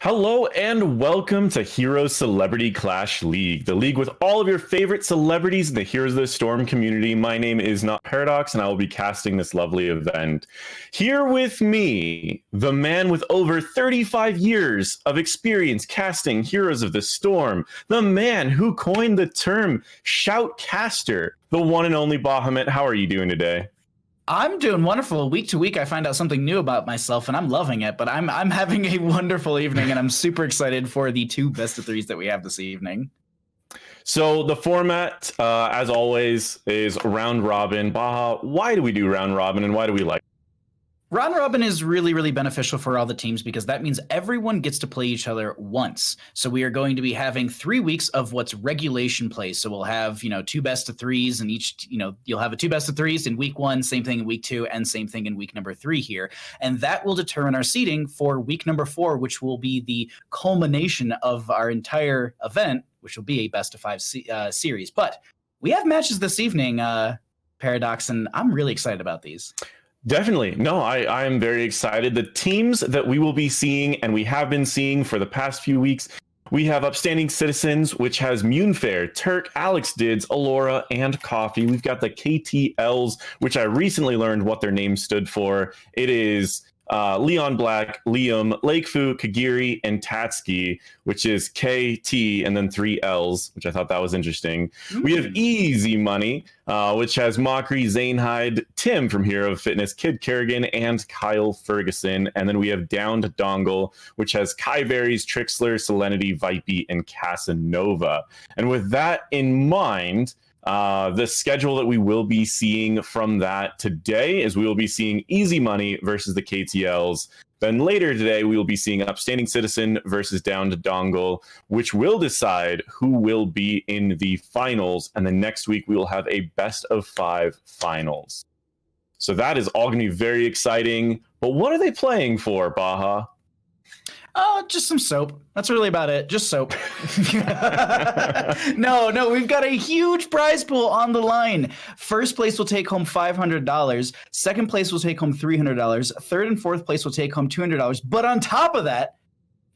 Hello and welcome to Heroes Celebrity Clash League, the league with all of your favorite celebrities in the Heroes of the Storm community. My name is Not Paradox, and I will be casting this lovely event. Here with me, the man with over 35 years of experience casting Heroes of the Storm, the man who coined the term Shoutcaster, the one and only Bahamut. How are you doing today? I'm doing wonderful. Week to week, I find out something new about myself, and I'm loving it. But I'm having a wonderful evening, and I'm super excited for the two best of threes that we have this evening. So the format, as always, is round robin. Baha, why do we do round robin, and why do we like it? Round robin is really, really beneficial for all the teams because that means everyone gets to play each other once. So we are going to be having 3 weeks of what's regulation play. So we'll have, two best of threes, and each, you'll have a 2 best of threes in week 1, same thing in week 2, and same thing in week number 3 here. And that will determine our seeding for week number 4, which will be the culmination of our entire event, which will be a best of 5 series. But we have matches this evening, Paradox, and I'm really excited about these. Definitely. No, I am very excited. The teams that we will be seeing and we have been seeing for the past few weeks, we have Upstanding Citizens, which has Munefair, Turk, Alex Dids, Alora, and Coffee. We've got the KTLs, which I recently learned what their name stood for. It is LeonBlack, Liam, Lakefu, Kagirii, and Tatski, which is KT and then 3 Ls, which I thought that was interesting. We have Easy Money, which has Mochrie, ZaneHyde, Tim from Hero of Fitness, KidKerrigan, and KyleFergusson. And then we have Down to Dongle, which has Kyberries, Trixler, Selenity, Vipey, and Casanova. And with that in mind, the schedule that we will be seeing from that today is we will be seeing Easy Money versus the KTLs. Then later today, we will be seeing Upstanding Citizen versus Down to Dongle, which will decide who will be in the finals. And then next week, we will have a best of 5 finals. So that is all going to be very exciting. But what are they playing for, Baha? Oh, just some soap. That's really about it. Just soap. No, we've got a huge prize pool on the line. First place will take home $500. Second place will take home $300. Third and fourth place will take home $200. But on top of that,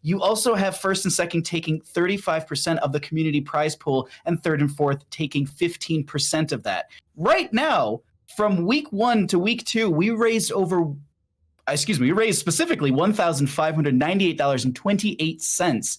you also have first and second taking 35% of the community prize pool, and third and fourth taking 15% of that. Right now, from week 1 to week 2, we raised specifically $1,598.28.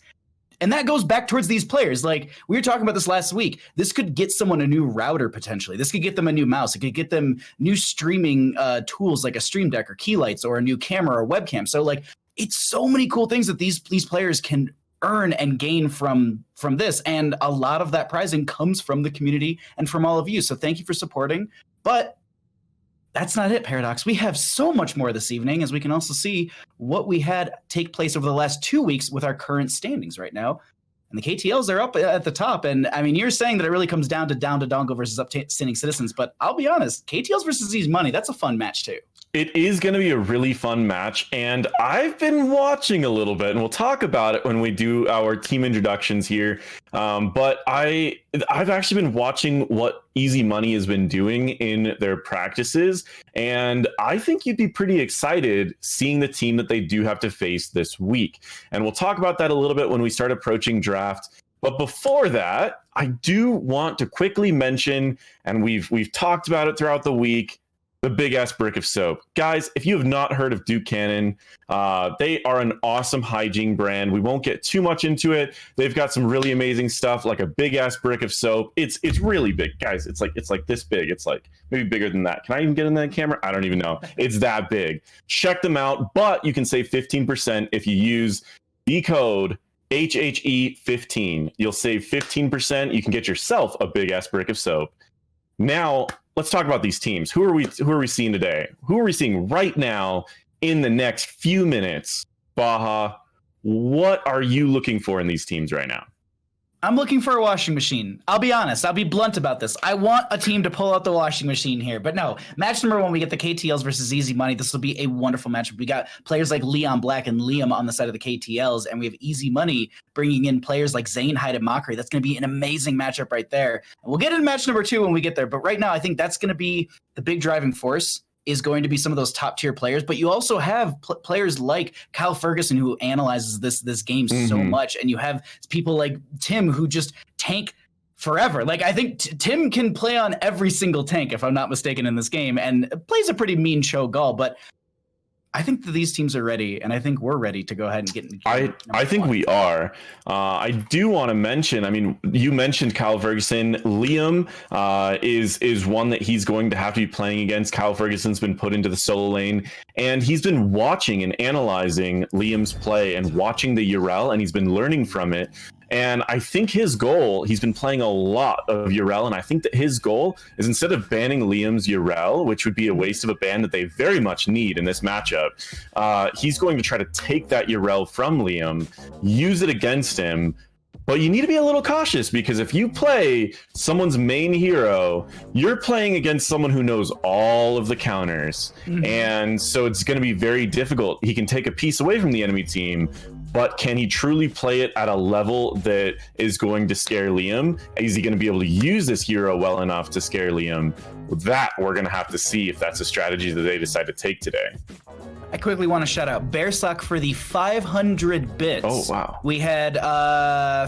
And that goes back towards these players. Like, we were talking about this last week. This could get someone a new router, potentially. This could get them a new mouse. It could get them new streaming tools like a Stream Deck or key lights or a new camera or webcam. So, like, it's so many cool things that these players can earn and gain from this. And a lot of that prizing comes from the community and from all of you. So thank you for supporting. But that's not it, Paradox. We have so much more this evening, as we can also see what we had take place over the last 2 weeks with our current standings right now. And the KTLs are up at the top. And I mean, you're saying that it really comes down to Dongle versus Upstanding Citizens. But I'll be honest, KTLs versus Easy Money, that's a fun match too. It is going to be a really fun match, and I've been watching a little bit, and we'll talk about it when we do our team introductions here. But I've actually been watching what Easy Money has been doing in their practices, and I think you'd be pretty excited seeing the team that they do have to face this week. And we'll talk about that a little bit when we start approaching draft. But before that, I do want to quickly mention, and we've talked about it throughout the week, the Big Ass Brick of Soap. Guys, if you have not heard of Duke Cannon, they are an awesome hygiene brand. We won't get too much into it. They've got some really amazing stuff, like a Big Ass Brick of Soap. It's really big, guys. It's like this big. It's like maybe bigger than that. Can I even get in that camera? I don't even know. It's that big. Check them out, but you can save 15% if you use the code HHE15. You'll save 15%. You can get yourself a Big Ass Brick of Soap. Now, let's talk about these teams. Who are we seeing today? Who are we seeing right now in the next few minutes? Baha, what are you looking for in these teams right now? I'm looking for a washing machine. I'll be honest. I'll be blunt about this. I want a team to pull out the washing machine here. But no, match number 1, we get the KTLs versus Easy Money. This will be a wonderful matchup. We got players like LeonBlack and Liam on the side of the KTLs, and we have Easy Money bringing in players like ZaneHyde and Mochrie. That's going to be an amazing matchup right there. And we'll get into match number 2 when we get there. But right now, I think that's going to be the big driving force is going to be some of those top tier players, but you also have players like KyleFergusson who analyzes this game so much, and you have people like Tim who just tank forever. Like, I think Tim can play on every single tank, if I'm not mistaken, in this game, and plays a pretty mean Cho'Gall, but I think that these teams are ready, and I think we're ready to go ahead and get into game. I think we are. I do want to mention, I mean, you mentioned KyleFergusson. Liam is one that he's going to have to be playing against. KyleFergusson's been put into the solo lane, and he's been watching and analyzing Liam's play and watching the Yrel, and he's been learning from it. And I think his goal, he's been playing a lot of Yrel, and I think that his goal is, instead of banning Liam's Yrel, which would be a waste of a ban that they very much need in this matchup, he's going to try to take that Yrel from Liam, use it against him. But you need to be a little cautious, because if you play someone's main hero, you're playing against someone who knows all of the counters. And so it's going to be very difficult. He can take a piece away from the enemy team, but can he truly play it at a level that is going to scare Liam? Is he going to be able to use this hero well enough to scare Liam? That we're going to have to see if that's a strategy that they decide to take today. I quickly want to shout out Bearsock for the 500 bits. Oh, wow. We had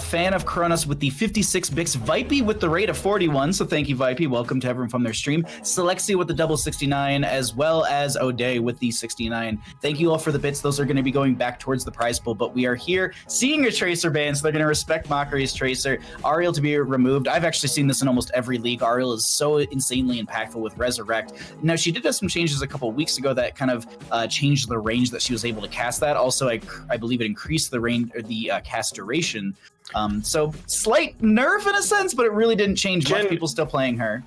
Fan of Kronos with the 56 bits, Vipey with the rate of 41, so thank you, Vipey. Welcome to everyone from their stream. Selexia with the double 69, as well as O'Day with the 69. Thank you all for the bits. Those are going to be going back towards the prize pool, but we are here seeing your Tracer ban, so they're going to respect Mochrie's Tracer. Ariel to be removed. I've actually seen this in almost every league. Ariel is so insanely impactful with Resurrect. Now, she did have some changes a couple weeks ago that kind of changed the range that she was able to cast that. Also, I believe it increased the range, or the cast duration. So slight nerf in a sense, but it really didn't change much. People still playing her.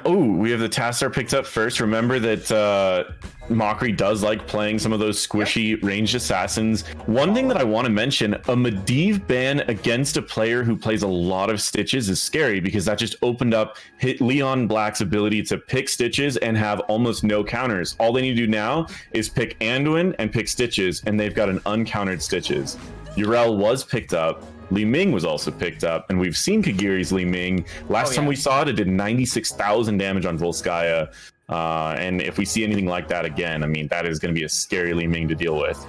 We have the Tastar picked up first. Remember that Mochrie does like playing some of those squishy ranged assassins. One thing that I want to mention, a Medivh ban against a player who plays a lot of Stitches is scary, because that just opened up LeonBlack's ability to pick Stitches and have almost no counters. All they need to do now is pick Anduin and pick Stitches, and they've got an uncountered Stitches. Yrel was picked up. Li Ming was also picked up, and we've seen Kagiri's Li Ming. Last time we saw it did 96,000 damage on Volskaya. And if we see anything like that again, I mean, that is going to be a scary Li Ming to deal with.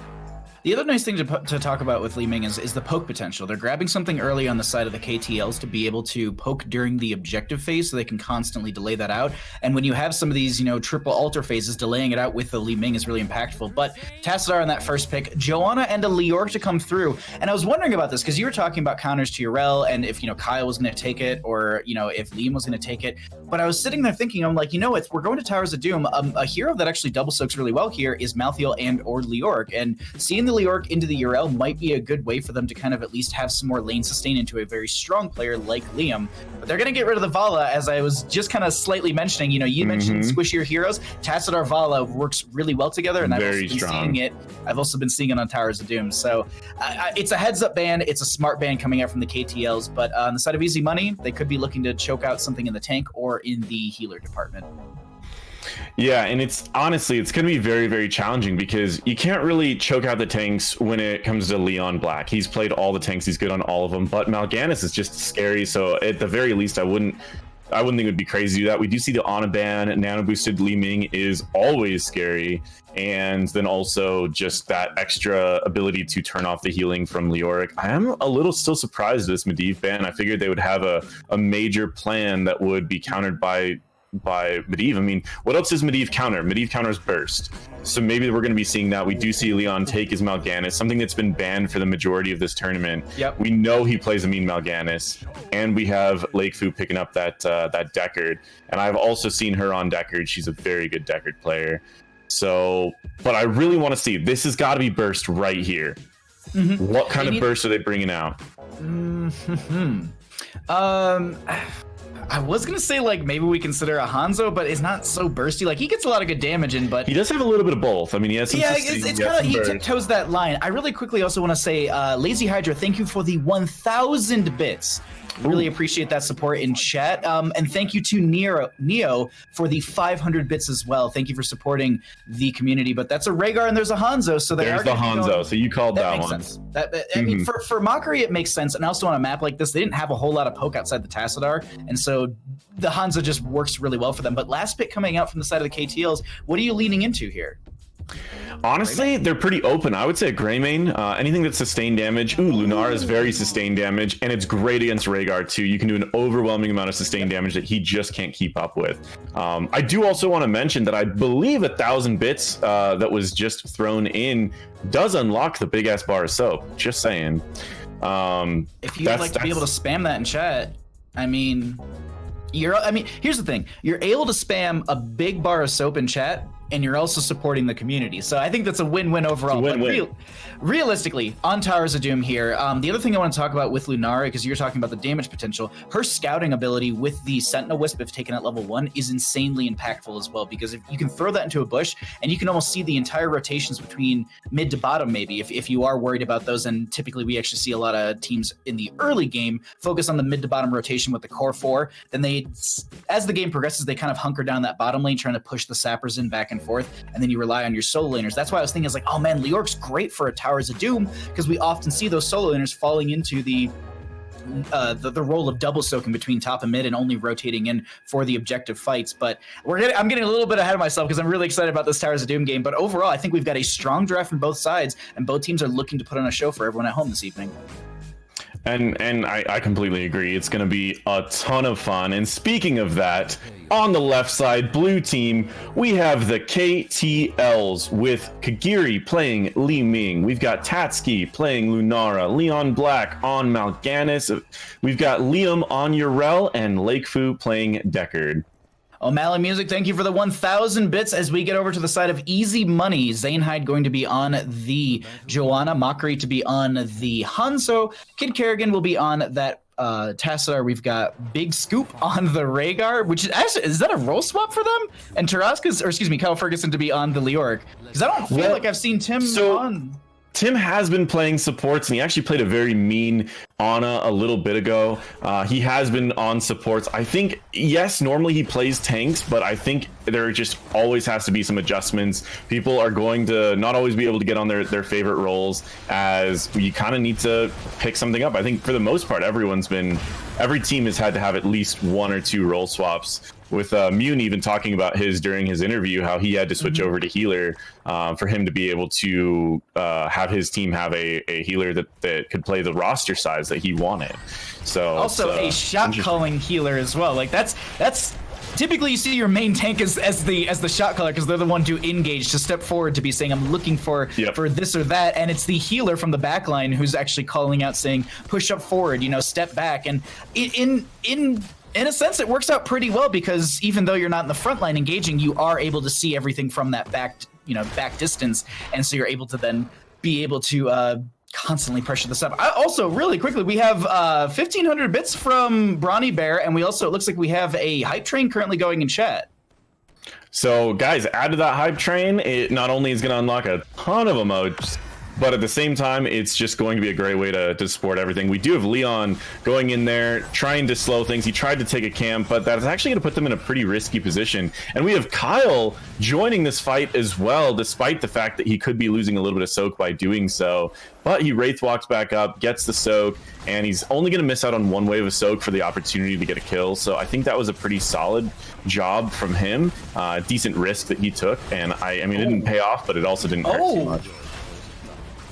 The other nice thing to talk about with Li Ming is the poke potential. They're grabbing something early on the side of the KTLs to be able to poke during the objective phase, so they can constantly delay that out. And when you have some of these, triple alter phases, delaying it out with the Li Ming is really impactful. But Tassadar on that first pick, Joanna and a Leoric to come through. And I was wondering about this, because you were talking about counters to Yrel, and if, Kyle was going to take it, or, if Liam was going to take it. But I was sitting there thinking, I'm like, if we're going to Towers of Doom, a hero that actually double soaks really well here is Malthael and or Leoric. And seeing the Leoric into the Yrel might be a good way for them to kind of at least have some more lane sustain into a very strong player like Liam. But they're going to get rid of the Vala, as I was just kind of slightly mentioning. You mentioned squishier heroes. Tassadar Vala works really well together, and I've also been seeing it on Towers of Doom. So it's a heads-up ban. It's a smart ban coming out from the KTLs. But on the side of easy money, they could be looking to choke out something in the tank or in the healer department. Yeah, and it's going to be very, very challenging, because you can't really choke out the tanks when it comes to LeonBlack. He's played all the tanks. He's good on all of them, but Mal'Ganis is just scary. So at the very least, I wouldn't think it would be crazy to do that. We do see the Ana ban. Nano boosted Li Ming is always scary. And then also just that extra ability to turn off the healing from Leoric. I am a little still surprised at this Medivh ban. I figured they would have a major plan that would be countered by Medivh. I mean, what else does Medivh counter? Medivh counters burst. So maybe we're going to be seeing that. We do see Leon take his Mal'Ganis, something that's been banned for the majority of this tournament. Yep. We know he plays a mean Mal'Ganis, and we have Lakefu picking up that Deckard. And I've also seen her on Deckard. She's a very good Deckard player. So, but I really want to see, this has got to be burst right here. What kind of burst are they bringing out? I was gonna say maybe we consider a Hanzo, but it's not so bursty. He gets a lot of good damage in, but he does have a little bit of both. I mean, he has some it's kind of, he tiptoes that line. I really quickly also want to say, Lazy Hydra, thank you for the 1,000 bits. Really appreciate that support in chat. And thank you to Neo for the 500 bits as well. Thank you for supporting the community. But that's a Rhaegar and there's a Hanzo. So there's the Hanzo. So you called that makes one. Sense. I mean, for Mochrie, it makes sense. And also on a map like this, they didn't have a whole lot of poke outside the Tassadar. And so the Hanzo just works really well for them. But last pick coming out from the side of the KTLs, what are you leaning into here? Honestly, they're pretty open. I would say a Greymane, anything that's sustained damage. Ooh, Lunara is very sustained damage, and it's great against Rhaegar too. You can do an overwhelming amount of sustained damage that he just can't keep up with. I do also want to mention that I believe 1,000 bits that was just thrown in does unlock the big ass bar of soap. Just saying. If you'd like to be able to spam that in chat, I mean, here's the thing: you're able to spam a big bar of soap in chat, and you're also supporting the community. So I think that's a win-win overall. Win-win. But realistically, on Towers of Doom here, the other thing I want to talk about with Lunara, because you're talking about the damage potential, her scouting ability with the Sentinel Wisp, if taken at level 1, is insanely impactful as well, because if you can throw that into a bush, and you can almost see the entire rotations between mid to bottom, maybe, if you are worried about those, and typically we actually see a lot of teams in the early game focus on the mid to bottom rotation with the core 4, then as the game progresses, they kind of hunker down that bottom lane, trying to push the sappers in back and forth, and then you rely on your solo laners. That's why I was thinking, like, oh man, Leorc's great for a Towers of Doom, because we often see those solo laners falling into the role of double soaking between top and mid and only rotating in for the objective fights. But I'm getting a little bit ahead of myself because I'm really excited about this Towers of Doom game. But overall, I think we've got a strong draft from both sides, and both teams are looking to put on a show for everyone at home this evening. And I completely agree. It's going to be a ton of fun. And speaking of that, on the left side, blue team, we have the KTLs with Kagirii playing Li Ming. We've got Tatski playing Lunara, LeonBlack on Mal'Ganis. We've got Liam on Yrel, and Lakefu playing Deckard. O'Malley Music, thank you for the 1,000 bits. As we get over to the side of Easy Money, ZaneHyde going to be on the Joanna, Mochrie to be on the Hanzo, KidKerrigan will be on that Tassadar. We've got Big Scoop on the Rhaegar, which is actually, is that a role swap for them? And KyleFergusson to be on the Leoric. Because I don't feel like I've seen Tim on. Tim has been playing supports, and he actually played a very mean Ana a little bit ago. He has been on supports. I think, yes, normally he plays tanks, but I think there just always has to be some adjustments. People are going to not always be able to get on their favorite roles, as you kind of need to pick something up. I think for the most part, every team has had to have at least 1 or 2 role swaps. With Mune even talking about during his interview, how he had to switch over to healer for him to be able to have his team have a healer that could play the roster size that he wanted. So also a shot calling healer as well. Like that's typically you see your main tank as the shot caller, because they're the one to engage, to step forward, to be saying I'm looking for this or that, and it's the healer from the backline who's actually calling out, saying push up forward, step back. And in a sense, it works out pretty well, because even though you're not in the front line engaging, you are able to see everything from that back distance, and so you're able to then be able to constantly pressure this up. Also, really quickly, we have 1,500 bits from Brawny Bear, and it looks like we have a hype train currently going in chat. So, guys, add to that hype train. It not only is going to unlock a ton of emotes, but at the same time, it's just going to be a great way to support everything. We do have Leon going in there, trying to slow things. He tried to take a camp, but that's actually going to put them in a pretty risky position. And we have Kyle joining this fight as well, despite the fact that he could be losing a little bit of soak by doing so. But he Wraith walks back up, gets the soak, and he's only going to miss out on 1 wave of soak for the opportunity to get a kill. So I think that was a pretty solid job from him. Decent risk that he took, and I mean, it didn't pay off, but it also didn't hurt too much.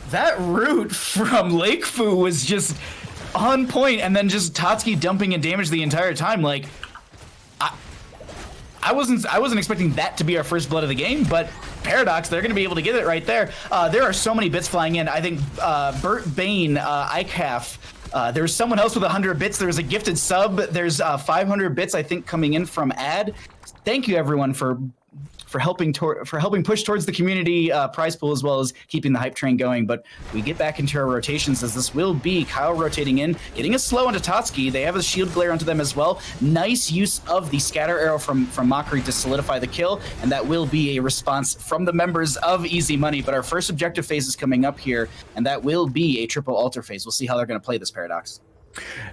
That root from Lakefu was just on point, and then just Tatski dumping in damage the entire time. Like, I wasn't expecting that to be our first blood of the game, but Paradox, they're going to be able to get it right there. There are so many bits flying in. I think Burt Bane, ICAF, there's someone else with 100 bits. There's a gifted sub. There's 500 bits, I think, coming in from Ad. Thank you, everyone, for helping push towards the community prize pool, as well as keeping the hype train going. But we get back into our rotations, as this will be Kyle rotating in, getting a slow onto Tatski. They have a shield glare onto them as well. Nice use of the scatter arrow from Mochrie to solidify the kill, and that will be a response from the members of Easy Money. But our first objective phase is coming up here, and that will be a triple altar phase. We'll see how they're going to play this, Paradox.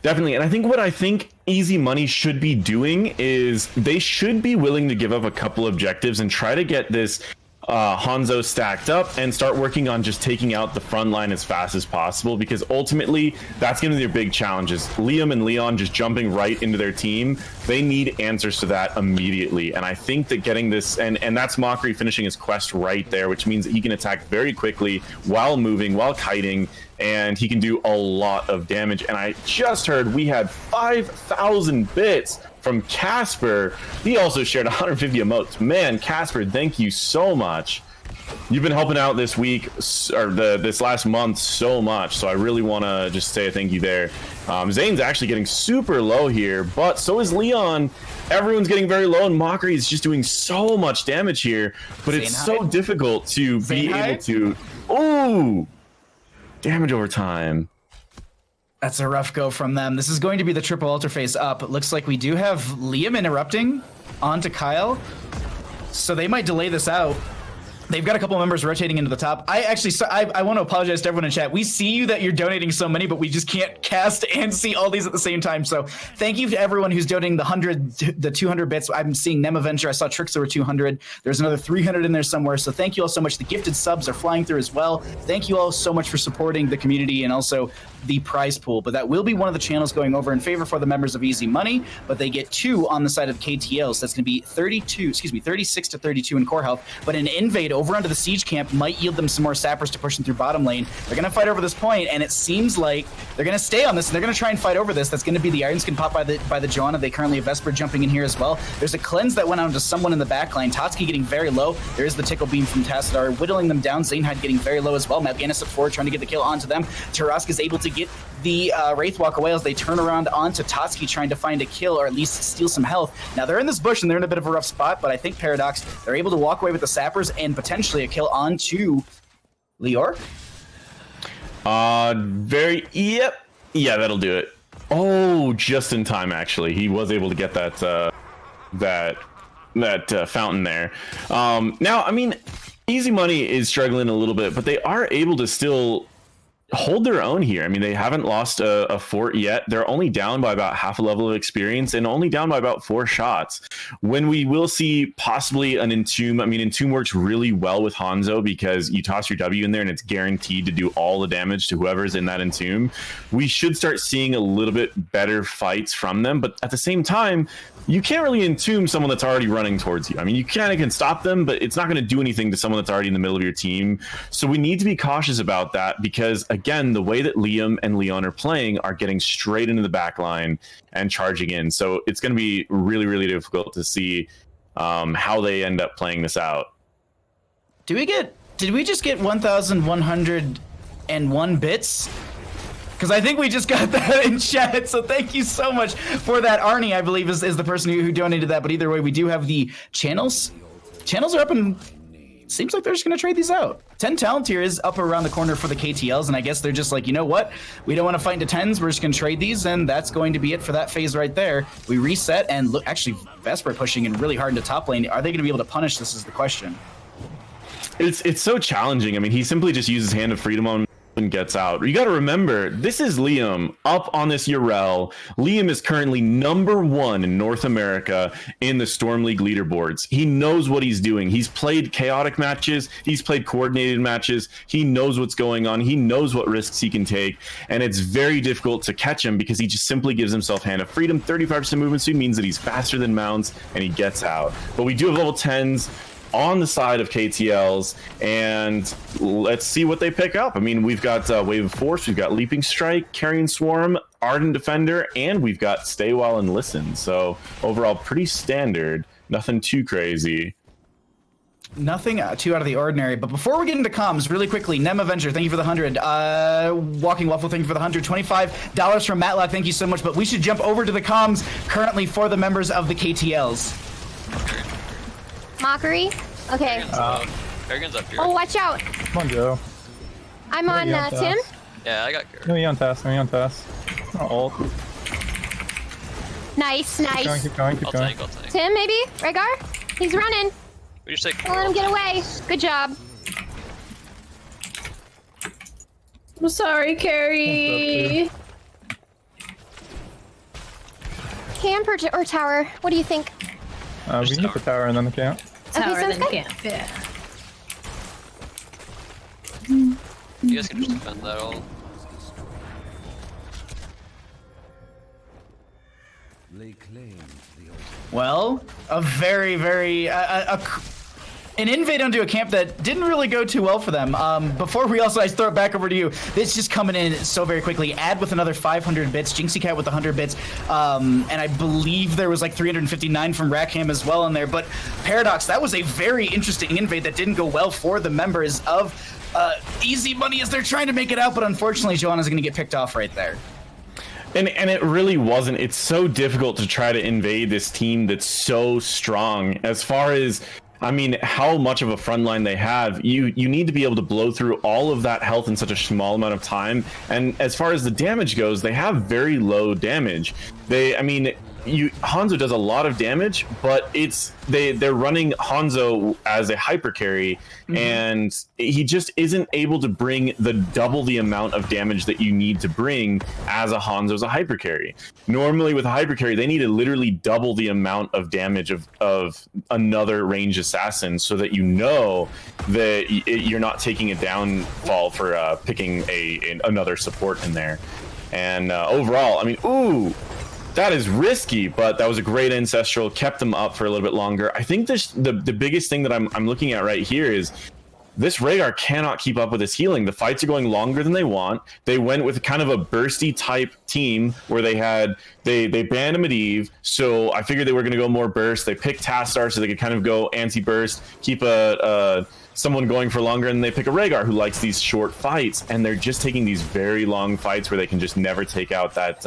Definitely. And I think Easy Money should be doing is they should be willing to give up a couple objectives and try to get this Hanzo stacked up and start working on just taking out the front line as fast as possible, because ultimately that's going to be their big challenges. Liam and Leon just jumping right into their team, they need answers to that immediately. And I think that getting this, and that's Mochrie finishing his quest right there, which means that he can attack very quickly while moving, while kiting, and he can do a lot of damage. And I just heard we had 5,000 bits from Casper. He also shared 150 emotes. Man, Casper, thank you so much. You've been helping out this week, or this last month, so much. So I really want to just say a thank you there. Zane's actually getting super low here, but so is Leon. Everyone's getting very low, and Mochrie is just doing so much damage here. But it's so difficult to be able to. Ooh, damage over time. That's a rough go from them. This is going to be the triple altar face up. It looks like we do have Liam interrupting onto Kyle, so they might delay this out. They've got a couple members rotating into the top. I want to apologize to everyone in chat. We see you that you're donating so many, but we just can't cast and see all these at the same time. So thank you to everyone who's donating the 200 bits. I'm seeing Nem Avenger. I saw Tricks over 200. There's another 300 in there somewhere. So thank you all so much. The gifted subs are flying through as well. Thank you all so much for supporting the community and also the prize pool. But that will be one of the channels going over in favor for the members of Easy Money, but they get 2 on the side of KTL. So that's going to be 36 to 32 in core health. But an invade over onto the siege camp might yield them some more sappers to push them through bottom lane. They're going to fight over this point, and it seems like they're going to stay on this, and they're going to try and fight over this. That's going to be the Iron Skin pop by the Joanna. They currently have Vesper jumping in here as well. There's a cleanse that went onto someone in the back line. Tatski getting very low. There is the tickle beam from Tassadar, whittling them down. ZaneHyde getting very low as well. Mal'Ganis at 4 trying to get the kill onto them. Tarask is able to get the Wraith walk away as they turn around onto Tatski trying to find a kill or at least steal some health. Now they're in this bush and they're in a bit of a rough spot, but I think Paradox, they're able to walk away with the sappers and potentially a kill onto Leor. Yeah, that'll do it. Oh, just in time actually. He was able to get that fountain there. Now, I mean, Easy Money is struggling a little bit, but they are able to still hold their own here. I mean, they haven't lost a fort yet. They're only down by about half a level of experience and only down by about 4 shots. When we will see possibly an Entomb, I mean, Entomb works really well with Hanzo because you toss your W in there and it's guaranteed to do all the damage to whoever's in that Entomb. We should start seeing a little bit better fights from them, but at the same time, you can't really Entomb someone that's already running towards you. I mean, you kind of can stop them, but it's not going to do anything to someone that's already in the middle of your team. So we need to be cautious about that because, again, the way that Liam and Leon are playing are getting straight into the back line and charging in. So it's going to be really, really difficult to see how they end up playing this out. Did we just get 1,101 bits? Because I think we just got that in chat, so thank you so much for that. Arnie, I believe, is the person who donated that, but either way, we do have the channels. Channels are up, and seems like they're just going to trade these out. 10 talent here is up around the corner for the KTLs, and I guess they're just like, you know what? We don't want to fight into 10s, we're just going to trade these, and that's going to be it for that phase right there. We reset, and look, actually, Vesper pushing in really hard into top lane. Are they going to be able to punish this is the question. It's so challenging. I mean, he simply just uses Hand of Freedom on and gets out. You got to remember, this is Liam up on this Urel. Liam is currently #1 in North America in the Storm League leaderboards. He knows what he's doing. He's played chaotic matches. He's played coordinated matches. He knows what's going on. He knows what risks he can take. And it's very difficult to catch him because he just simply gives himself Hand of Freedom. 35% movement speed means that he's faster than mounts and he gets out. But we do have level 10s on the side of KTLs, and let's see what they pick up. I mean, we've got Wave of Force, we've got Leaping Strike, Carrion Swarm, Ardent Defender, and we've got Stay While and Listen. So overall, pretty standard. Nothing too crazy. Nothing too out of the ordinary. But before we get into comms, really quickly, Nem Avenger, thank you for the 100. Walking Waffle, thank you for the 100. $25 from Matlock, thank you so much. But we should jump over to the comms currently for the members of the KTLs. Mochrie? Okay. KidKerrigan's up here. Oh, watch out. Come on, Joe. I'm on Tim. Yeah, I got Kerr. No, you on task. Ult. Nice. Keep going. I'll tank. Tim, maybe? Rhaegar? He's running. We just take. Don't let him get away. Good job. I'm sorry, Carrie. Camp or tower? What do you think? We can get the tower and then the camp. Tower sounds then good. camp, yeah. You guys can just defend that all. Well, a very, very an invade onto a camp that didn't really go too well for them. Before we also, I throw it back over to you. It's just coming in so very quickly. Add with another 500 bits. Jinxie Cat with 100 bits. And I believe there was like 359 from Rackham as well in there. But Paradox, that was a very interesting invade that didn't go well for the members of Easy Money as they're trying to make it out. But unfortunately, Joanna's going to get picked off right there. And it really wasn't. It's so difficult to try to invade this team that's so strong. As far as, I mean, how much of a front line they have, you need to be able to blow through all of that health in such a small amount of time. And as far as the damage goes, they have very low damage. Hanzo does a lot of damage, but they're running Hanzo as a hyper carry, and he just isn't able to bring double the amount of damage that you need to bring as a Hanzo as a hyper carry. Normally with a hyper carry, they need to literally double the amount of damage of another ranged assassin, so that you know that you're not taking a downfall for picking another support in there. And overall, I mean, ooh. That is risky, but that was a great ancestral, kept them up for a little bit longer. I think the biggest thing that I'm looking at right here is this Rhaegar cannot keep up with his healing. The fights are going longer than they want. They went with kind of a bursty type team where they banned a Medivh, so I figured they were going to go more burst. They picked Tastar so they could kind of go anti-burst, keep someone going for longer, and they pick a Rhaegar who likes these short fights, and they're just taking these very long fights where they can just never take out that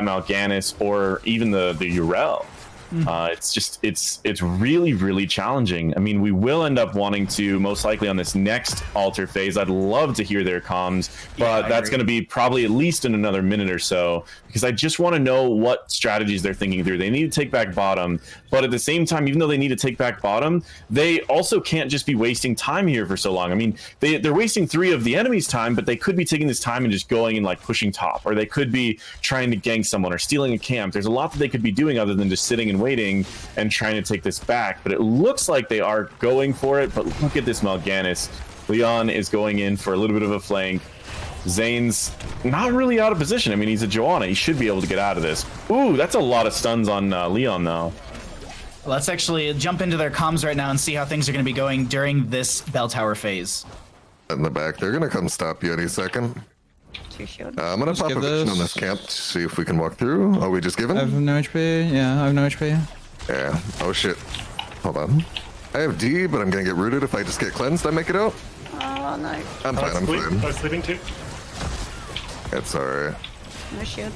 Mal'Ganis or even the Yrel. It's really, really challenging. I mean, we will end up wanting to, most likely on this next altar phase, I'd love to hear their comms, but that's going to be probably at least in another minute or so, because I just want to know what strategies they're thinking through. They need to take back bottom, but at the same time, even though they need to take back bottom, they also can't just be wasting time here for so long. I mean, they're wasting 3 of the enemy's time, but they could be taking this time and just going and like pushing top, or they could be trying to gank someone or stealing a camp. There's a lot that they could be doing other than just sitting and waiting and trying to take this back, but it looks like they are going for it. But look at this Mal'Ganis. Leon is going in for a little bit of a flank. Zane's not really out of position. I mean, he's a Joanna. He should be able to get out of this. Ooh, that's a lot of stuns on Leon, though. Let's actually jump into their comms right now and see how things are going to be going during this bell tower phase. In the back, they're going to come stop you any second. I'm going to pop a vision on this camp to see if we can walk through. Are we just given? I have no HP. Yeah, I have no HP. Yeah. Oh, shit. Hold on. I have D, but I'm going to get rooted if I just get cleansed. I make it out. Oh, no. I'm fine. I'm fine. I was sleeping too. It's alright. No shield.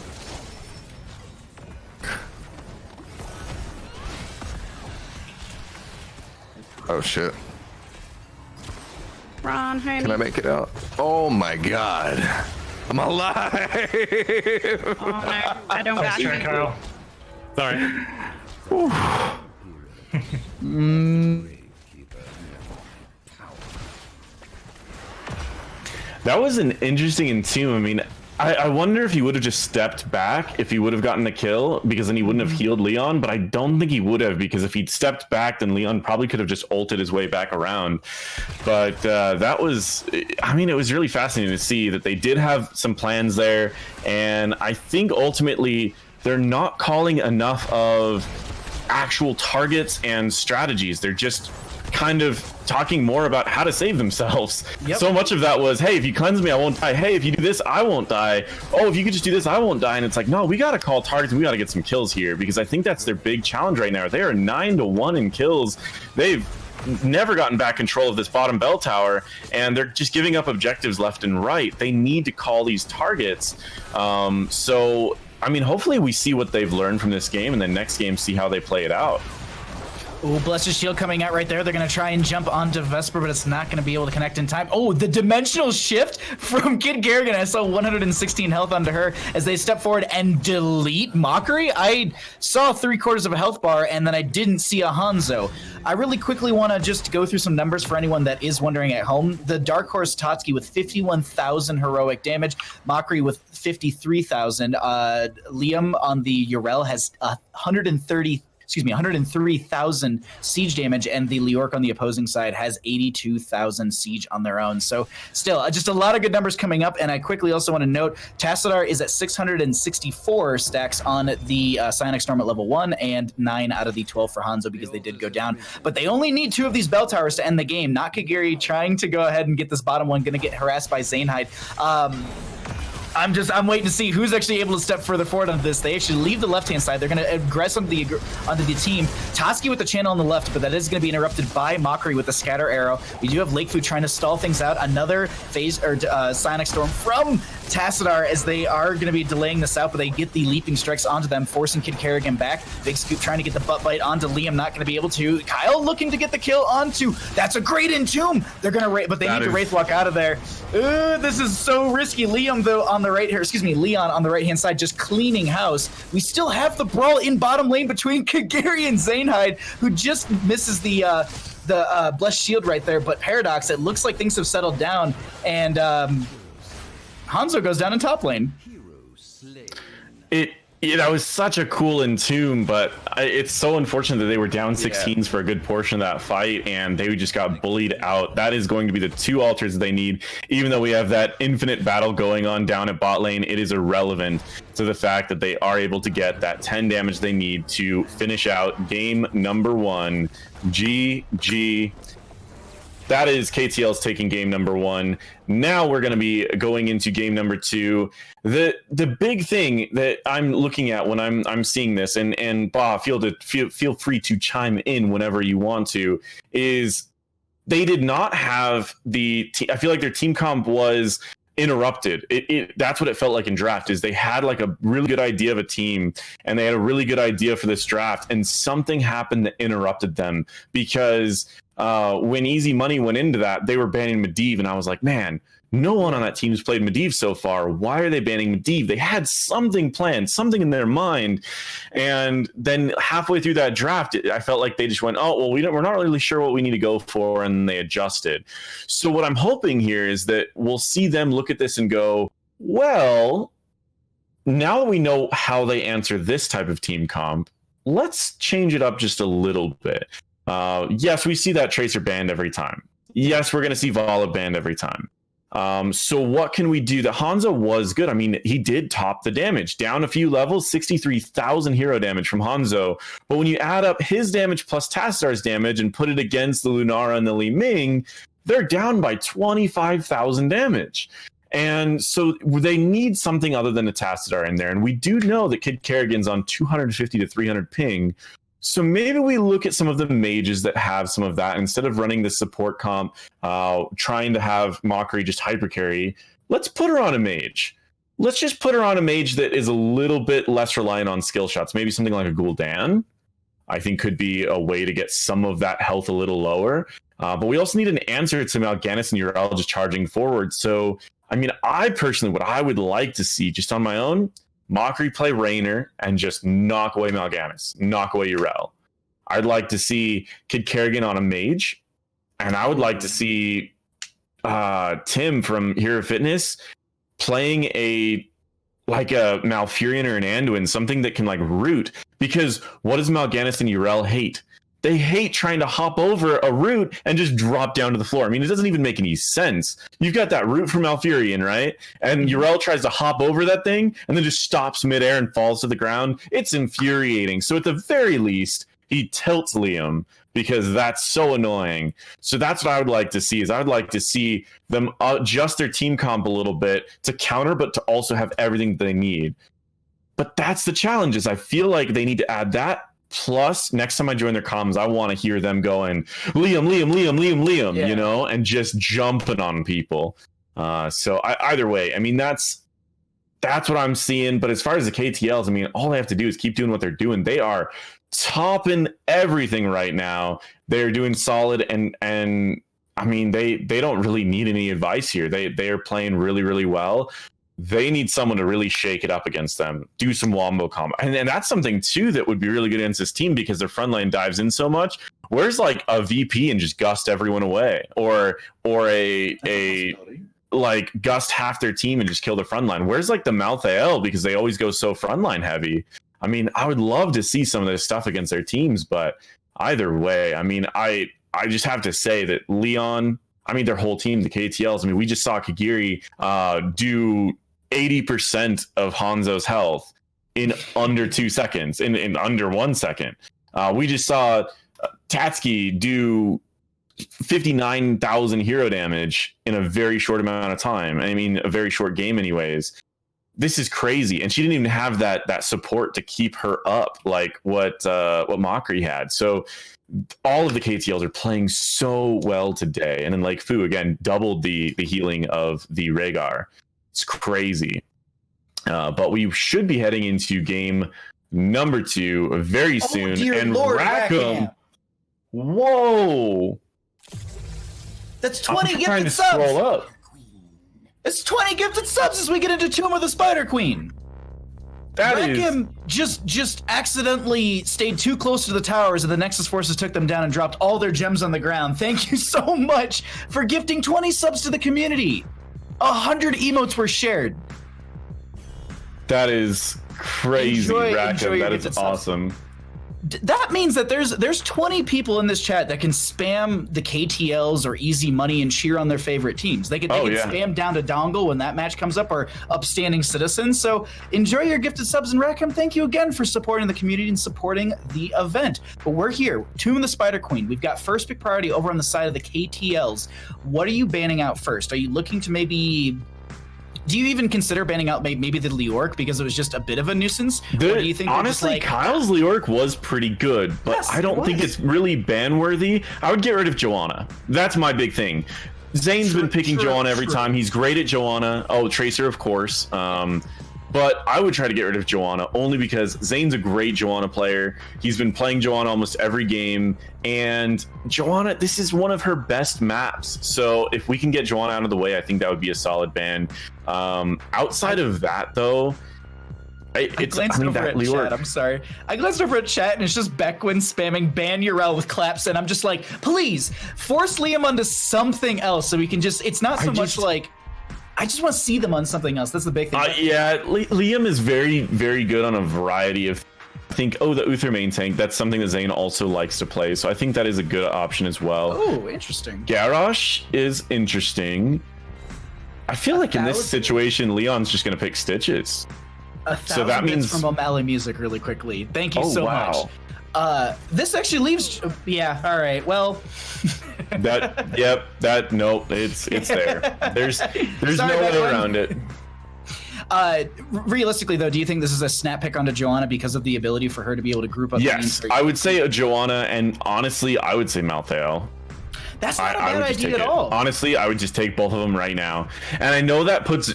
Oh, shit. Run, homie. Can I make it out? Oh, my God. I'm alive. Oh, no. I don't got Turn, you. Kyle. Sorry. That was an interesting entomb. I mean, I wonder if he would have just stepped back, if he would have gotten the kill, because then he wouldn't have healed Leon, but I don't think he would have, because if he'd stepped back, then Leon probably could have just ulted his way back around. But that was, I mean, it was really fascinating to see that they did have some plans there, and I think ultimately they're not calling enough of actual targets and strategies. They're just kind of talking more about how to save themselves. Yep. So much of that was, hey, if you cleanse me, I won't die. Hey, if you do this, I won't die. Oh, if you could just do this, I won't die. And it's like, no, we got to call targets and we got to get some kills here, because I think that's their big challenge right now. They are 9-1 in kills. They've never gotten back control of this bottom bell tower, and they're just giving up objectives left and right. They need to call these targets. So, I mean, hopefully we see what they've learned from this game, and then next game see how they play it out. Oh, Blessed Shield coming out right there. They're going to try and jump onto Vesper, but it's not going to be able to connect in time. Oh, the dimensional shift from KidKerrigan. I saw 116 health onto her as they step forward and delete Mochrie. I saw 3/4 of a health bar, and then I didn't see a Hanzo. I really quickly want to just go through some numbers for anyone that is wondering at home. The Dark Horse Tatski with 51,000 heroic damage, Mochrie with 53,000. Liam on the Urel has 103,000 siege damage, and the Leorc on the opposing side has 82,000 siege on their own. So still, just a lot of good numbers coming up. And I quickly also want to note, Tassadar is at 664 stacks on the Psionic Storm at level 1, and 9 out of the 12 for Hanzo, because they did go down. But they only need 2 of these bell towers to end the game. Not Kagirii trying to go ahead and get this bottom one, going to get harassed by ZaneHyde. I'm waiting to see who's actually able to step further forward on this. They actually leave the left-hand side. They're going to aggress onto the team. Tatski with the channel on the left, but that is going to be interrupted by Mochrie with the scatter arrow. We do have Lakefu trying to stall things out. Another phase or Psionic Storm from Tassadar, as they are going to be delaying this out, but they get the leaping strikes onto them, forcing KidKerrigan back. Big Scoop trying to get the butt bite onto Liam, not going to be able to. Kyle looking to get the kill onto. That's a great entomb. They're going to, but they need to Wraith Walk out of there. This is so risky. Liam though on the right here. Leon on the right-hand side just cleaning house. We still have the brawl in bottom lane between Kagirii and ZaneHyde, who just misses the Blessed Shield right there. But Paradox, it looks like things have settled down, and Hanzo goes down in top lane. That was such a cool entomb, but it's so unfortunate that they were down 16s for a good portion of that fight, and they just got bullied out. That is going to be the 2 altars they need. Even though we have that infinite battle going on down at bot lane, it is irrelevant to the fact that they are able to get that 10 damage they need to finish out game number 1. GG. That is KTL's taking game number 1. Now we're going to be going into game number 2. The big thing that I'm looking at when I'm seeing this, and Bah, feel free to chime in whenever you want to, is they did not have I feel like their team comp was interrupted. That's what it felt like in draft, is they had like a really good idea of a team, and they had a really good idea for this draft, and something happened that interrupted them, because when Easy Money went into that, they were banning Medivh, and I was like, man, no one on that team's played Medivh so far. Why are they banning Medivh? They had something planned, something in their mind. And then halfway through that draft, I felt like they just went, oh, well, we're not really sure what we need to go for, and they adjusted. So what I'm hoping here is that we'll see them look at this and go, well, now that we know how they answer this type of team comp, let's change it up just a little bit. Yes, we see that Tracer banned every time. Yes, we're going to see Vala banned every time. So what can we do? The Hanzo was good. I mean, he did top the damage, down a few levels, 63,000 hero damage from Hanzo. But when you add up his damage plus Tassadar's damage and put it against the Lunara and the Li Ming, they're down by 25,000 damage. And so they need something other than a Tassadar in there. And we do know that KidKerrigan's on 250 to 300 ping. So maybe we look at some of the mages that have some of that. Instead of running the support comp, trying to have Mochrie just hyper carry, let's put her on a mage. Let's just put her on a mage that is a little bit less reliant on skill shots. Maybe something like a Gul'dan, I think, could be a way to get some of that health a little lower. But we also need an answer to Mal'Ganis and Urel just charging forward. So, I mean, I personally, what I would like to see just on my own, Mochrie play Raynor and just knock away Mal'Ganis, knock away Urel. I'd like to see KidKerrigan on a mage, and I would like to see Tim from Hero Fitness playing a Malfurion or an Anduin, something that can like root. Because what does Mal'Ganis and Urel hate? They hate trying to hop over a root and just drop down to the floor. I mean, it doesn't even make any sense. You've got that root from Malfurion, right? And Urel tries to hop over that thing and then just stops midair and falls to the ground. It's infuriating. So at the very least, he tilts Liam, because that's so annoying. So that's what I would like to see, is I would like to see them adjust their team comp a little bit to counter, but to also have everything they need. But that's the challenge, is I feel like they need to add that. Plus, next time I join their comms, I want to hear them going, Liam, yeah, you know, and just jumping on people. So either way, I mean, that's what I'm seeing. But as far as the KTLs, I mean, all they have to do is keep doing what they're doing. They are topping everything right now. They're doing solid, and I mean, they don't really need any advice here. They are playing really, really well. They need someone to really shake it up against them, do some wombo combo. And that's something, too, that would be really good against this team, because their front line dives in so much. Where's like a VP and just gust everyone away, or a like gust half their team and just kill the front line? Where's like the Malthael, because they always go so frontline heavy? I mean, I would love to see some of this stuff against their teams, but either way, I mean, I just have to say that Leon, I mean, their whole team, the KTLs, I mean, we just saw Kagirii do 80% of Hanzo's health in under 2 seconds, in under 1 second. We just saw Tatski do 59,000 hero damage in a very short amount of time. I mean, a very short game anyways. This is crazy. And she didn't even have that support to keep her up like what Mochrie had. So all of the KTLs are playing so well today. And then Lakefu, again, doubled the healing of the Rhaegar. It's crazy. But we should be heading into game number 2 very soon. And Lord, Rackham. Whoa. That's 20 I'm trying gifted to subs. scroll up. It's 20 gifted subs as we get into Tomb of the Spider Queen. Rackham just accidentally stayed too close to the towers, and the Nexus forces took them down and dropped all their gems on the ground. Thank you so much for gifting 20 subs to the community. 100 emotes were shared. That is crazy, Rackham. That is gifted awesome. subs. That means that there's 20 people in this chat that can spam the KTLs or easy money and cheer on their favorite teams. They can spam down to Dongle when that match comes up, or upstanding citizens. So enjoy your gifted subs, and Rackham, thank you again for supporting the community and supporting the event. But we're here, Tomb of the Spider Queen. We've got first pick priority over on the side of the KTLs. What are you banning out first? Are you looking to maybe... Do you even consider banning out maybe the Leoric because it was just a bit of a nuisance? Or do you think honestly, Kyle's Leoric was pretty good, but yes, I don't think it's really ban worthy. I would get rid of Joanna. That's my big thing. Zane's been picking Joanna every time. He's great at Joanna. Oh, Tracer, of course. But I would try to get rid of Joanna only because Zane's a great Joanna player. He's been playing Joanna almost every game, and Joanna, this is one of her best maps. So if we can get Joanna out of the way, I think that would be a solid ban. Outside of that, though, I glanced over at chat. I'm sorry. I glanced over at chat, and it's just Beckwin spamming ban Urel with claps, and I'm just like, please force Liam onto something else so we can just. It's not so much like. I just want to see them on something else. That's the big thing. Yeah, Liam is very, very good on a variety of. I think, the Uther main tank. That's something that Zane also likes to play. So I think that is a good option as well. Oh, interesting. Garrosh is interesting. I feel like in this situation, Leon's just going to pick Stitches. So that means from O'Malley Music really quickly. Thank you so much. This actually leaves. Yeah. All right. Well. Nope. It's there. There's no way around it. Realistically, though, do you think this is a snap pick onto Joanna because of the ability for her to be able to group up? Yes, I would say a Joanna, and honestly, I would say Malthael. That's not a bad idea at all. Honestly, I would just take both of them right now. And I know that puts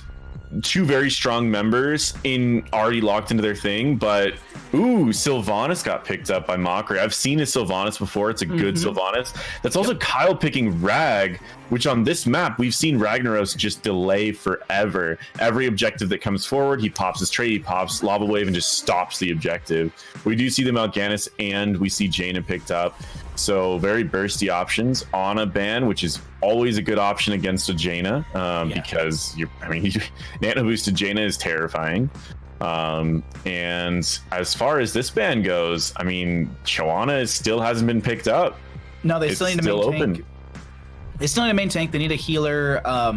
2 very strong members already locked into their thing, but Sylvanas got picked up by Mochrie. I've seen a Sylvanas before. It's a good Sylvanas. That's also Kyle picking Rag, which on this map we've seen Ragnaros just delay forever. Every objective that comes forward, he pops his trait, he pops Lava Wave, and just stops the objective. We do see the Mal'Ganis, and we see Jaina picked up. So very bursty options on a ban, which is always a good option against a Jaina, because nano boosted Jaina is terrifying. And as far as this ban goes, I mean, Joanna still hasn't been picked up. No, they still need to main tank. They still need a main tank. They need a healer. I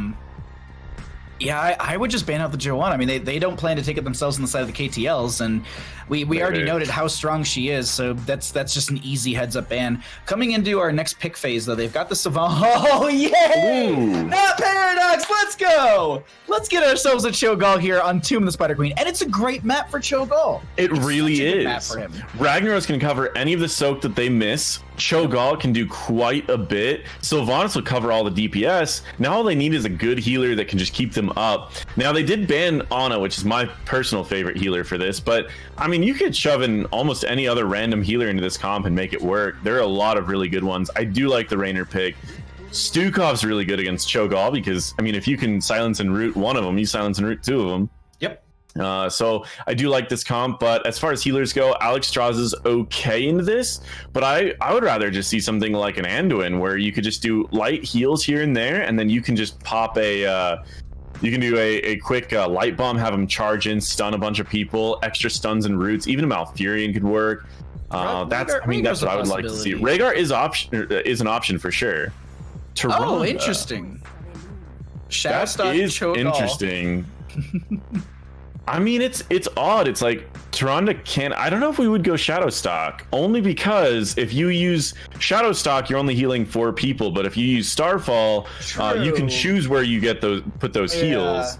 would just ban out the Joanna. I mean, they don't plan to take it themselves on the side of the KTLs, and we already noted how strong she is, so that's just an easy heads up ban. Coming into our next pick phase, though, they've got the Savant. Oh, yay! Ooh. Not Paradox, let's go! Let's get ourselves a Cho'Gall here on Tomb of the Spider Queen, and it's a great map for Cho'Gall. It really is. Map for him. Ragnaros can cover any of the soak that they miss. Cho'Gall can do quite a bit. Sylvanas will cover all the DPS. Now all they need is a good healer that can just keep them up. Now they did ban Ana, which is my personal favorite healer for this, but I mean, you could shove in almost any other random healer into this comp and make it work. There are a lot of really good ones. I do like the Raynor pick. Stukov's really good against Cho'Gall because, I mean, if you can silence and root one of them, you silence and root 2 of them. Yep. So I do like this comp, but as far as healers go, Alex Strauss is okay in this, but I would rather just see something like an Anduin where you could just do light heals here and there, and then you can just pop you can do a quick light bomb, have him charge in, stun a bunch of people, extra stuns and roots. Even a Malfurion could work. That's what I would like to see. Rhaegar is an option for sure. Tyrande. Oh, interesting. Shadowstock is Cho'Gall. Interesting. I mean, it's odd. It's like Tyrande can. I don't know if we would go Shadowstock, only because if you use Shadowstock, you're only healing 4 people. But if you use Starfall, you can choose where you put those heals.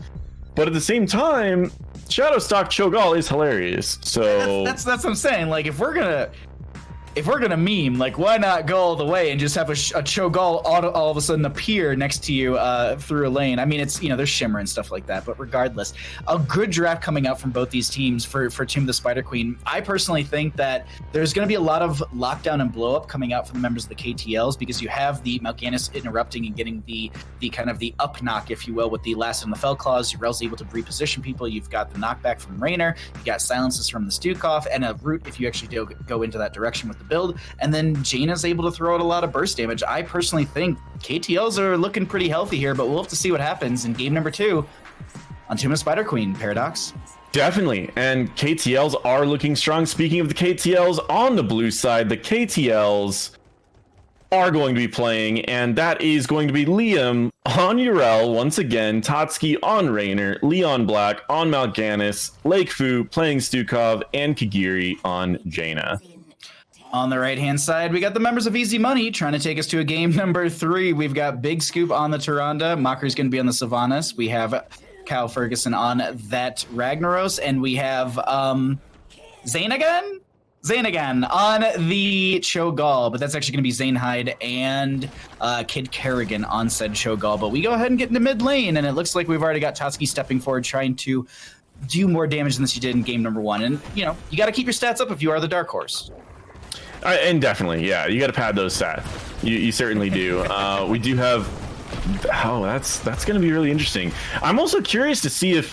But at the same time, Shadowstock Cho'Gall is hilarious. So that's what I'm saying. Like if we're gonna meme, like why not go all the way and just have a Cho'Gall all of a sudden appear next to you through a lane? I mean, it's, there's Shimmer and stuff like that, but regardless, a good draft coming out from both these teams for Team of the Spider Queen. I personally think that there's going to be a lot of lockdown and blow up coming out from the members of the KTLs, because you have the Mal'Ganis interrupting and getting the kind of the up knock, if you will, with the Last in the Fell clause. Urel's able to reposition people. You've got the knockback from Raynor. You got silences from the Stukov and a root if you actually do go into that direction with the build, and then Jaina's able to throw out a lot of burst damage. I personally think KTLs are looking pretty healthy here, but we'll have to see what happens in game number 2 on Tomb of Spider Queen. Paradox. Definitely, and KTLs are looking strong. Speaking of the KTLs on the blue side, the KTLs are going to be playing, and that is going to be Liam on Urel once again, Tatski on Raynor, LeonBlack on Mal'Ganis, Lakefu playing Stukov, and Kagirii on Jaina. On the right-hand side, we got the members of Easy Money trying to take us to a game number 3. We've got Big Scoop on the Tyrande. Mochree's going to be on the Sylvanas. We have KyleFergusson on that Ragnaros. And we have ZaneHyde on the Cho'Gall. But that's actually going to be ZaneHyde and KidKerrigan on said Cho'Gall. But we go ahead and get into mid lane. And it looks like we've already got Tatski stepping forward, trying to do more damage than this you did in game number 1. And, you got to keep your stats up if you are the Dark Horse. And definitely, yeah, you got to pad those stats. You certainly do. We do have. Oh, that's going to be really interesting. I'm also curious to see if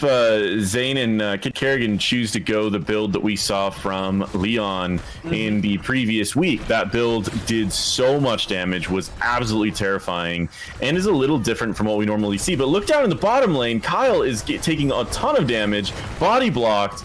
Zane and KidKerrigan choose to go the build that we saw from Leon in the previous week. That build did so much damage, was absolutely terrifying, and is a little different from what we normally see. But look down in the bottom lane. Kyle is taking a ton of damage, body blocked.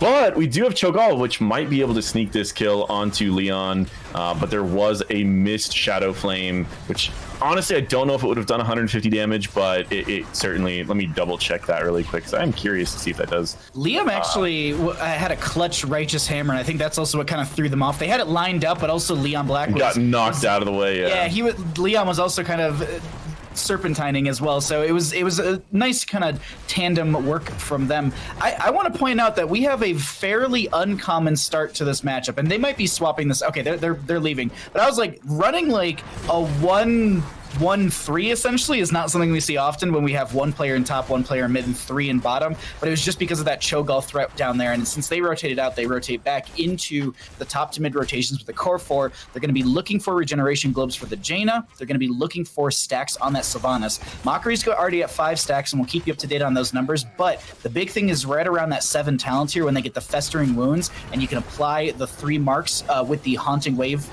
But we do have Cho'Gall, which might be able to sneak this kill onto Leon. But there was a missed Shadow Flame, which honestly, I don't know if it would have done 150 damage, but it certainly, let me double check that really quick, because I'm curious to see if that does. Liam actually had a clutch Righteous Hammer, and I think that's also what kind of threw them off. They had it lined up, but also LeonBlack got knocked out of the way. Yeah, Leon was also kind of serpentining as well, so it was a nice kind of tandem work from them. I want to point out that we have a fairly uncommon start to this matchup, and they might be swapping this. Okay, they're leaving, but I was like, running like a 1-1-3 essentially is not something we see often when we have one player in top, one player in mid, and 3 in bottom. But it was just because of that Cho'Gall threat down there, and since they rotated out, they rotate back into the top to mid rotations with the core 4. They're going to be looking for regeneration globes for the Jaina. They're going to be looking for stacks on that Sylvanas. Mochree's already at 5 stacks, and we'll keep you up to date on those numbers. But the big thing is right around that 7 talent tier when they get the Festering Wounds, and you can apply the 3 marks with the Haunting Wave.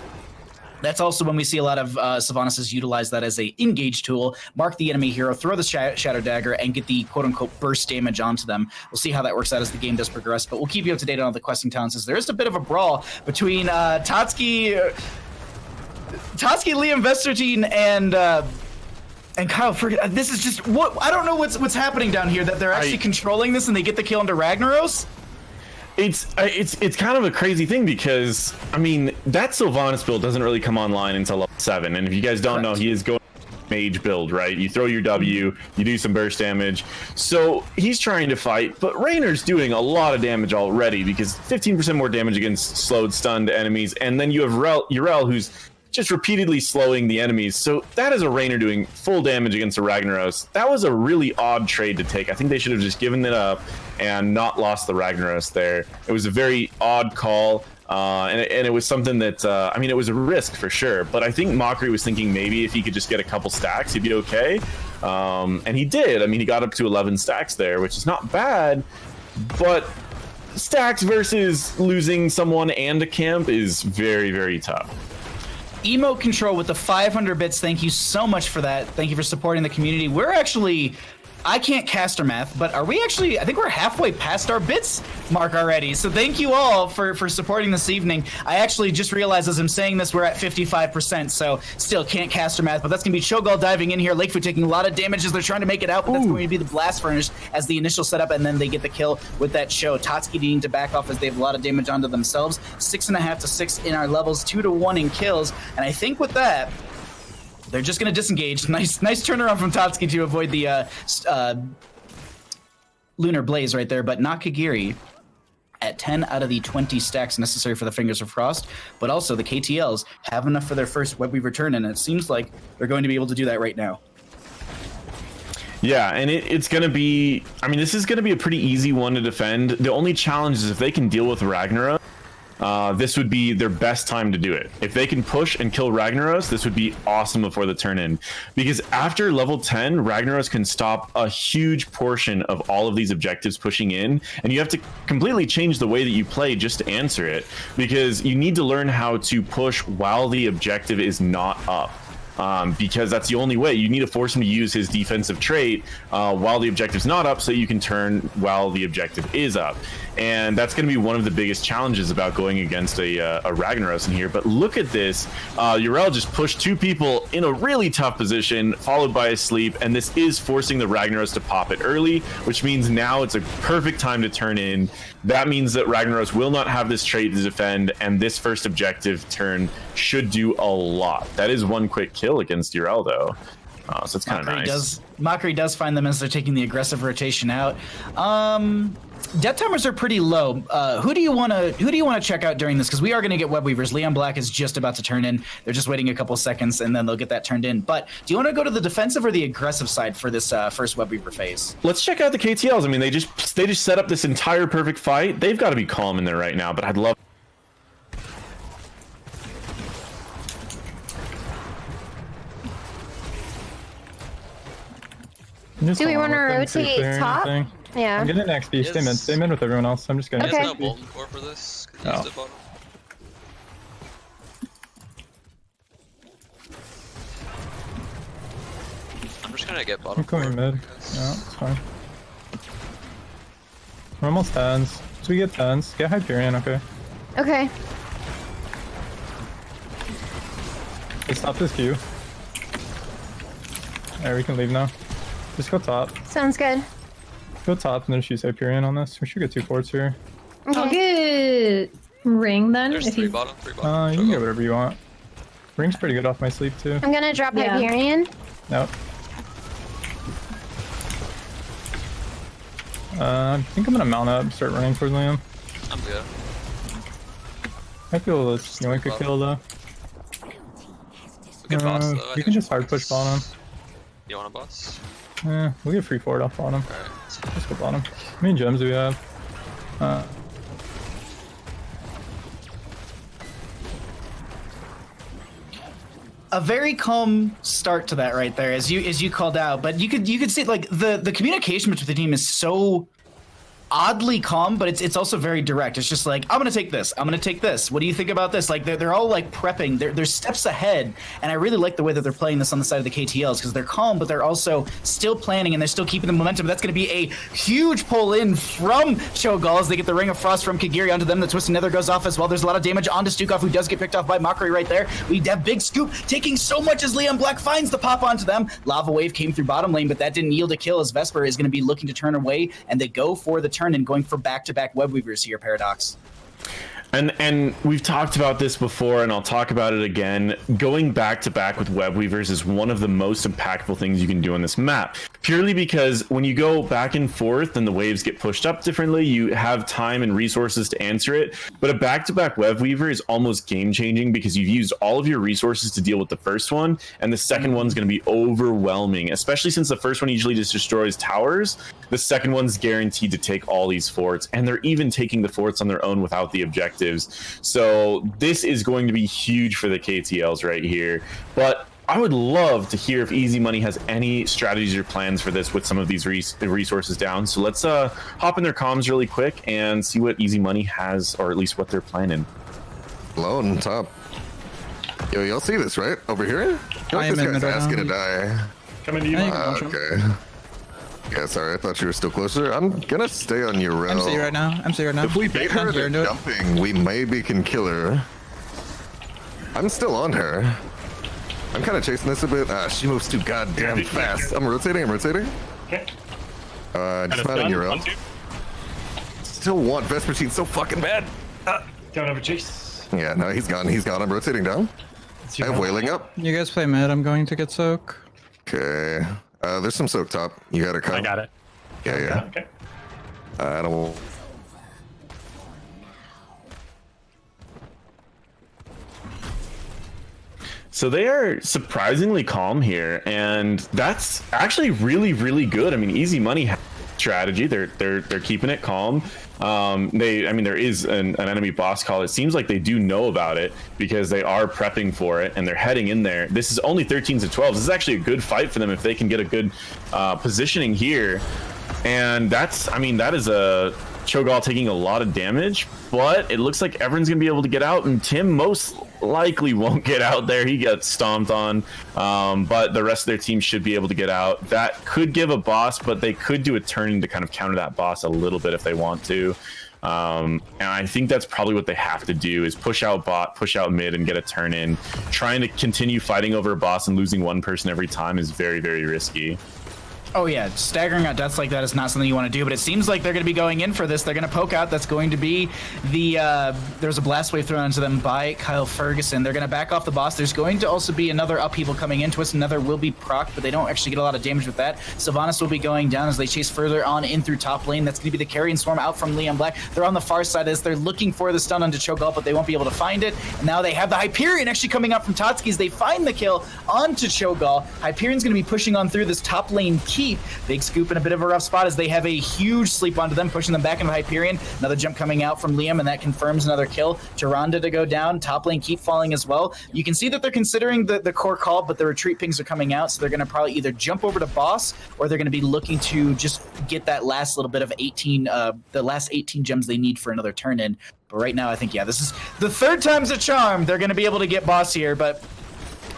That's also when we see a lot of Sylvanas utilize that as a engage tool, mark the enemy hero, throw the Shadow Dagger, and get the quote-unquote burst damage onto them. We'll see how that works out as the game does progress, but we'll keep you up to date on all the questing talents, as there is a bit of a brawl between Tatski, Liam Vestertine, and KyleFergusson. This is just what I don't know what's happening down here, that they're actually controlling this and they get the kill into Ragnaros. It's kind of a crazy thing, because I mean, that Sylvanas build doesn't really come online until level 7, and if you guys don't know, he is going mage build, right? You throw your W, you do some burst damage, so he's trying to fight, but Raynor's doing a lot of damage already, because 15% more damage against slowed, stunned enemies, and then you have Urel, who's just repeatedly slowing the enemies. So that is a Raynor doing full damage against a Ragnaros. That was a really odd trade to take. I think they should have just given it up and not lost the Ragnaros there. It was a very odd call, and it was something that, I mean, it was a risk for sure, but I think Mochrie was thinking maybe if he could just get a couple stacks, he'd be okay. And he did. I mean, he got up to 11 stacks there, which is not bad. but stacks versus losing someone and a camp is very, very tough. Emo Control with the 500 bits. Thank you so much for that. Thank you for supporting the community. We're actually, I can't caster math, but are we actually, I think we're halfway past our bits mark already. So thank you all for supporting this evening. I actually just realized as I'm saying this, we're at 55%. So still can't caster math, but that's going to be Cho'Gall diving in here. Lakefu taking a lot of damage as they're trying to make it out, but that's going to be the blast furnace as the initial setup, and then they get the kill with that show. Tatski needing to back off as they have a lot of damage onto themselves. 6.5 to 6 in our levels, 2 to 1 in kills. And I think with that, they're just going to disengage. Nice turnaround from Tatski to avoid the Lunar Blaze right there, but not Kagirii at 10 out of the 20 stacks necessary for the Fingers of Frost. But also the KTLs have enough for their first Webweaver turn, and it seems like they're going to be able to do that right now. Yeah, and it's going to be, I mean, this is going to be a pretty easy one to defend. The only challenge is if they can deal with Ragnarok, this would be their best time to do it. If they can push and kill Ragnaros, this would be awesome before the turn in. Because after level 10, Ragnaros can stop a huge portion of all of these objectives pushing in, and you have to completely change the way that you play just to answer it, because you need to learn how to push while the objective is not up. Because that's the only way. You need to force him to use his defensive trait while the objective's not up, so you can turn while the objective is up. And that's going to be one of the biggest challenges about going against a Ragnaros in here. But look at this. Yrel just pushed 2 people in a really tough position, followed by a sleep, and this is forcing the Ragnaros to pop it early, which means now it's a perfect time to turn in. That means that Ragnaros will not have this trait to defend, and this first objective turn should do a lot. That is one quick kill against Yrel, though. So it's kind of nice. Mochrie does find them as they're taking the aggressive rotation out. Death timers are pretty low. Who do you want to check out during this? Because we are going to get Webweavers. LeonBlack is just about to turn in. They're just waiting a couple seconds, and then they'll get that turned in. But do you want to go to the defensive or the aggressive side for this first Webweaver phase? Let's check out the KTLs. I mean, they just set up this entire perfect fight. They've got to be calm in there right now, but I'd love. Do we want to rotate top? Yeah. I'm getting XP. Stay mid with everyone else. I'm just getting Okay. He has no Bolton Core for this. Oh. He's the bottom. I'm just gonna get bottom. I'm coming mid. Yeah, it's fine. We're almost 10s. So we get 10s. Get Hyperion, okay. Okay. Let's stop this queue. Alright, we can leave now. Just go top. Sounds good. Go top and then just use Hyperion on this. We should get 2 forts here. I'll get ring then. There's If 3 you... bottom, 3 bottom. You can get whatever you want. Ring's pretty good off my sleep too. I'm gonna drop Yeah. Hyperion. Nope. I think I'm gonna mount up and start running towards Liam. I'm good. I feel this yoink a kill though. We can boss though. I You think can we just hard push bottom. You want a boss? Yeah, we'll get free forward off bottom. Alright. Let's go bottom. How many gems do we have? A very calm start to that right there, as you called out. But you could see like the communication between the team is so oddly calm, but it's also very direct. It's just like, I'm gonna take this. I'm gonna take this. What do you think about this? Like they're all like prepping. They're steps ahead, and I really like the way that they're playing this on the side of the KTLs because they're calm, but they're also still planning and they're still keeping the momentum. That's gonna be a huge pull in from Cho'Gall as they get the Ring of Frost from Kagirii onto them. The Twisted Nether goes off as well. There's a lot of damage onto Stukov, who does get picked off by Mochrie right there. We have Big Scoop taking so much as LeonBlack finds the pop onto them. Lava Wave came through bottom lane, but that didn't yield a kill as Vesper is gonna be looking to turn away, and they go for the turn and going for back-to-back Webweavers here, Paradox. And we've talked about this before, and I'll talk about it again. Going back-to-back with Webweavers is one of the most impactful things you can do on this map. Purely because when you go back and forth and the waves get pushed up differently, you have time and resources to answer it. But a back-to-back Webweaver is almost game-changing because you've used all of your resources to deal with the first one, and the second one's going to be overwhelming, especially since the first one usually just destroys towers. The second one's guaranteed to take all these forts, and they're even taking the forts on their own without the objectives. So this is going to be huge for the KTLs right here. But I would love to hear if Easy Money has any strategies or plans for this with some of these resources down. So let's hop in their comms really quick and see what Easy Money has, or at least what they're planning. Lone top. Yo, y'all see this, right? Over here? I am this in guy's the asking to die. Coming to you. Okay. Yeah, sorry, I thought you were still closer. I'm gonna stay on your rail. MC right now. If we bait her Here, to do it. jumping, we maybe can kill her. I'm still on her. I'm kind of chasing this a bit. She moves too goddamn fast. I'm rotating. Okay. Just not on your rail. Still want Vespertine so fucking bad. Don't have a chase. Yeah, no, he's gone. I'm rotating down. I have wailing up. You guys play mid. I'm going to get soak. Okay. There's some soak top. You gotta come. I got it. Yeah. Okay. I don't. So they are surprisingly calm here, and that's actually really, really good. I mean, Easy Money strategy. They're keeping it calm. There is an enemy boss call. It seems like they do know about it because they are prepping for it and they're heading in there. This is only 13s to 12s. This is actually a good fight for them if they can get a good positioning here. And that is a Cho'Gall taking a lot of damage, but it looks like everyone's gonna be able to get out, and Tim most likely won't get out there. He gets stomped on, but the rest of their team should be able to get out. That could give a boss, but they could do a turn to kind of counter that boss a little bit if they want to. And I think that's probably what they have to do, is push out bot, push out mid, and get a turn in. Trying to continue fighting over a boss and losing one person every time is very, very risky. Oh yeah, staggering out deaths like that is not something you want to do, but it seems like they're going to be going in for this. They're going to poke out. That's going to be the, there's a blast wave thrown into them by KyleFergusson. They're going to back off the boss. There's going to also be another upheaval coming into us. Another will be proc, but they don't actually get a lot of damage with that. Sylvanas will be going down as they chase further on in through top lane. That's going to be the carry and swarm out from LeonBlack. They're on the far side as they're looking for the stun onto Cho'Gall, but they won't be able to find it. And now they have the Hyperion actually coming out from Tatski as they find the kill onto Cho'Gall. Hyperion's going to be pushing on through this top lane keep. Big scoop in a bit of a rough spot as they have a huge sleep onto them, pushing them back into Hyperion. Another jump coming out from Liam, and that confirms another kill. Tyrande to go down. Top lane keep falling as well. You can see that they're considering the core call, but the retreat pings are coming out, so they're going to probably either jump over to boss, or they're going to be looking to just get that last little bit of 18, the last 18 gems they need for another turn in. But right now, I think, yeah, this is the third time's a charm. They're going to be able to get boss here, but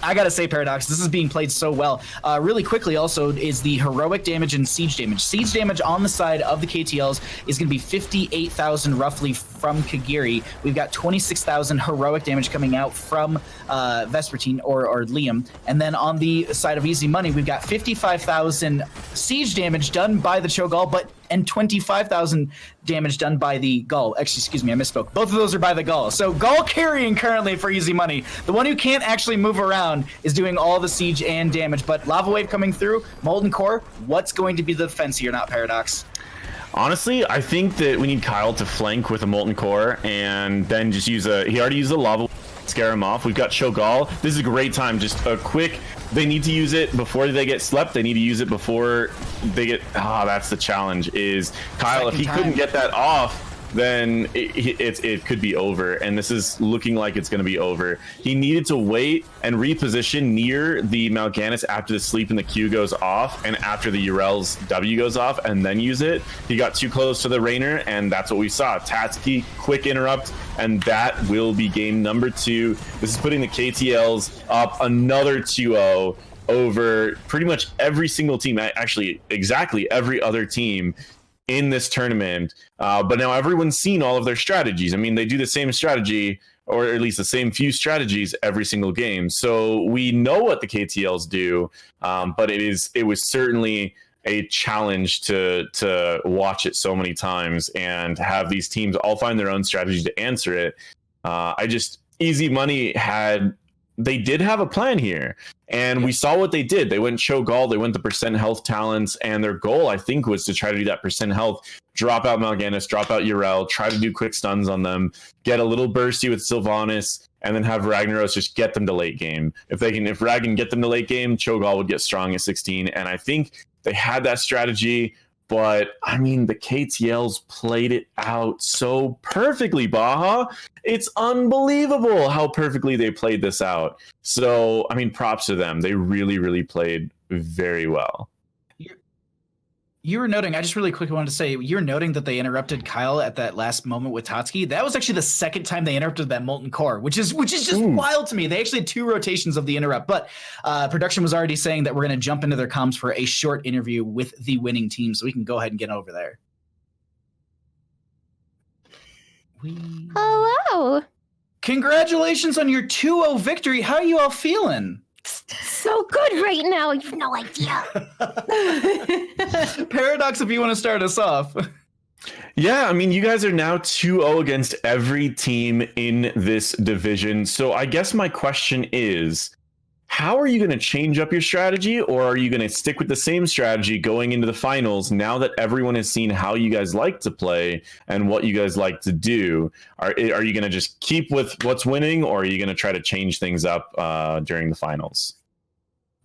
I gotta say, Paradox, this is being played so well. Really quickly also is the heroic damage and siege damage. Siege damage on the side of the KTLs is gonna be 58,000 roughly from Kagirii. We've got 26,000 heroic damage coming out from Vespertine or Liam. And then on the side of Easy Money, we've got 55,000 siege damage done by the Cho'Gall, and 25,000 damage done by the Gull. Actually, excuse me, I misspoke. Both of those are by the Gull. So Gull carrying currently for Easy Money. The one who can't actually move around is doing all the siege and damage. But Lava Wave coming through, Molten Core, what's going to be the defense here, not Paradox? Honestly, I think that we need Kyle to flank with a Molten Core and then just use he already used a Lava Wave, scare him off. We've got Cho'Gall. This is a great time. Just a quick, they need to use it before they get slept. They need to use it before they get, that's the challenge, is Kyle, if he couldn't get that off, then it could be over, and this is looking like it's going to be over. He needed to wait and reposition near the Mal'Ganis after the sleep and the Q goes off, and after the Urel's W goes off, and then use it. He got too close to the Rainer, and that's what we saw. Tatski, quick interrupt, and that will be game number 2. This is putting the KTLs up another 2-0 over pretty much every single team, actually exactly every other team in this tournament. But now everyone's seen all of their strategies. I mean, they do the same strategy, or at least the same few strategies every single game. So we know what the KTLs do, but it was certainly a challenge to watch it so many times and have these teams all find their own strategy to answer it. Easy Money they did have a plan here, and we saw what they did. They went Cho'Gall, they went the percent health talents, and their goal, I think, was to try to do that percent health, drop out Mal'Ganis, drop out Urel, try to do quick stuns on them, get a little bursty with Sylvanas, and then have Ragnaros just get them to late game. If Rag can get them to late game, Cho'Gall would get strong at 16, and I think they had that strategy, But I mean, the KTLs played it out so perfectly, Baha. It's unbelievable how perfectly they played this out. So, I mean, props to them. They really, really played very well. You were noting, I just really quickly wanted to say, you were noting that they interrupted Kyle at that last moment with Tatski. That was actually the second time they interrupted that Molten Core, which is just wild to me. They actually had 2 rotations of the interrupt, but production was already saying that we're going to jump into their comms for a short interview with the winning team, so we can go ahead and get over there. Hello. Congratulations on your 2-0 victory. How are you all feeling? So good right now. You've no idea. Paradox, if you want to start us off. Yeah, I mean, you guys are now 2-0 against every team in this division. So I guess my question is, how are you going to change up your strategy, or are you going to stick with the same strategy going into the finals now that everyone has seen how you guys like to play and what you guys like to do? Are you going to just keep with what's winning, or are you going to try to change things up during the finals?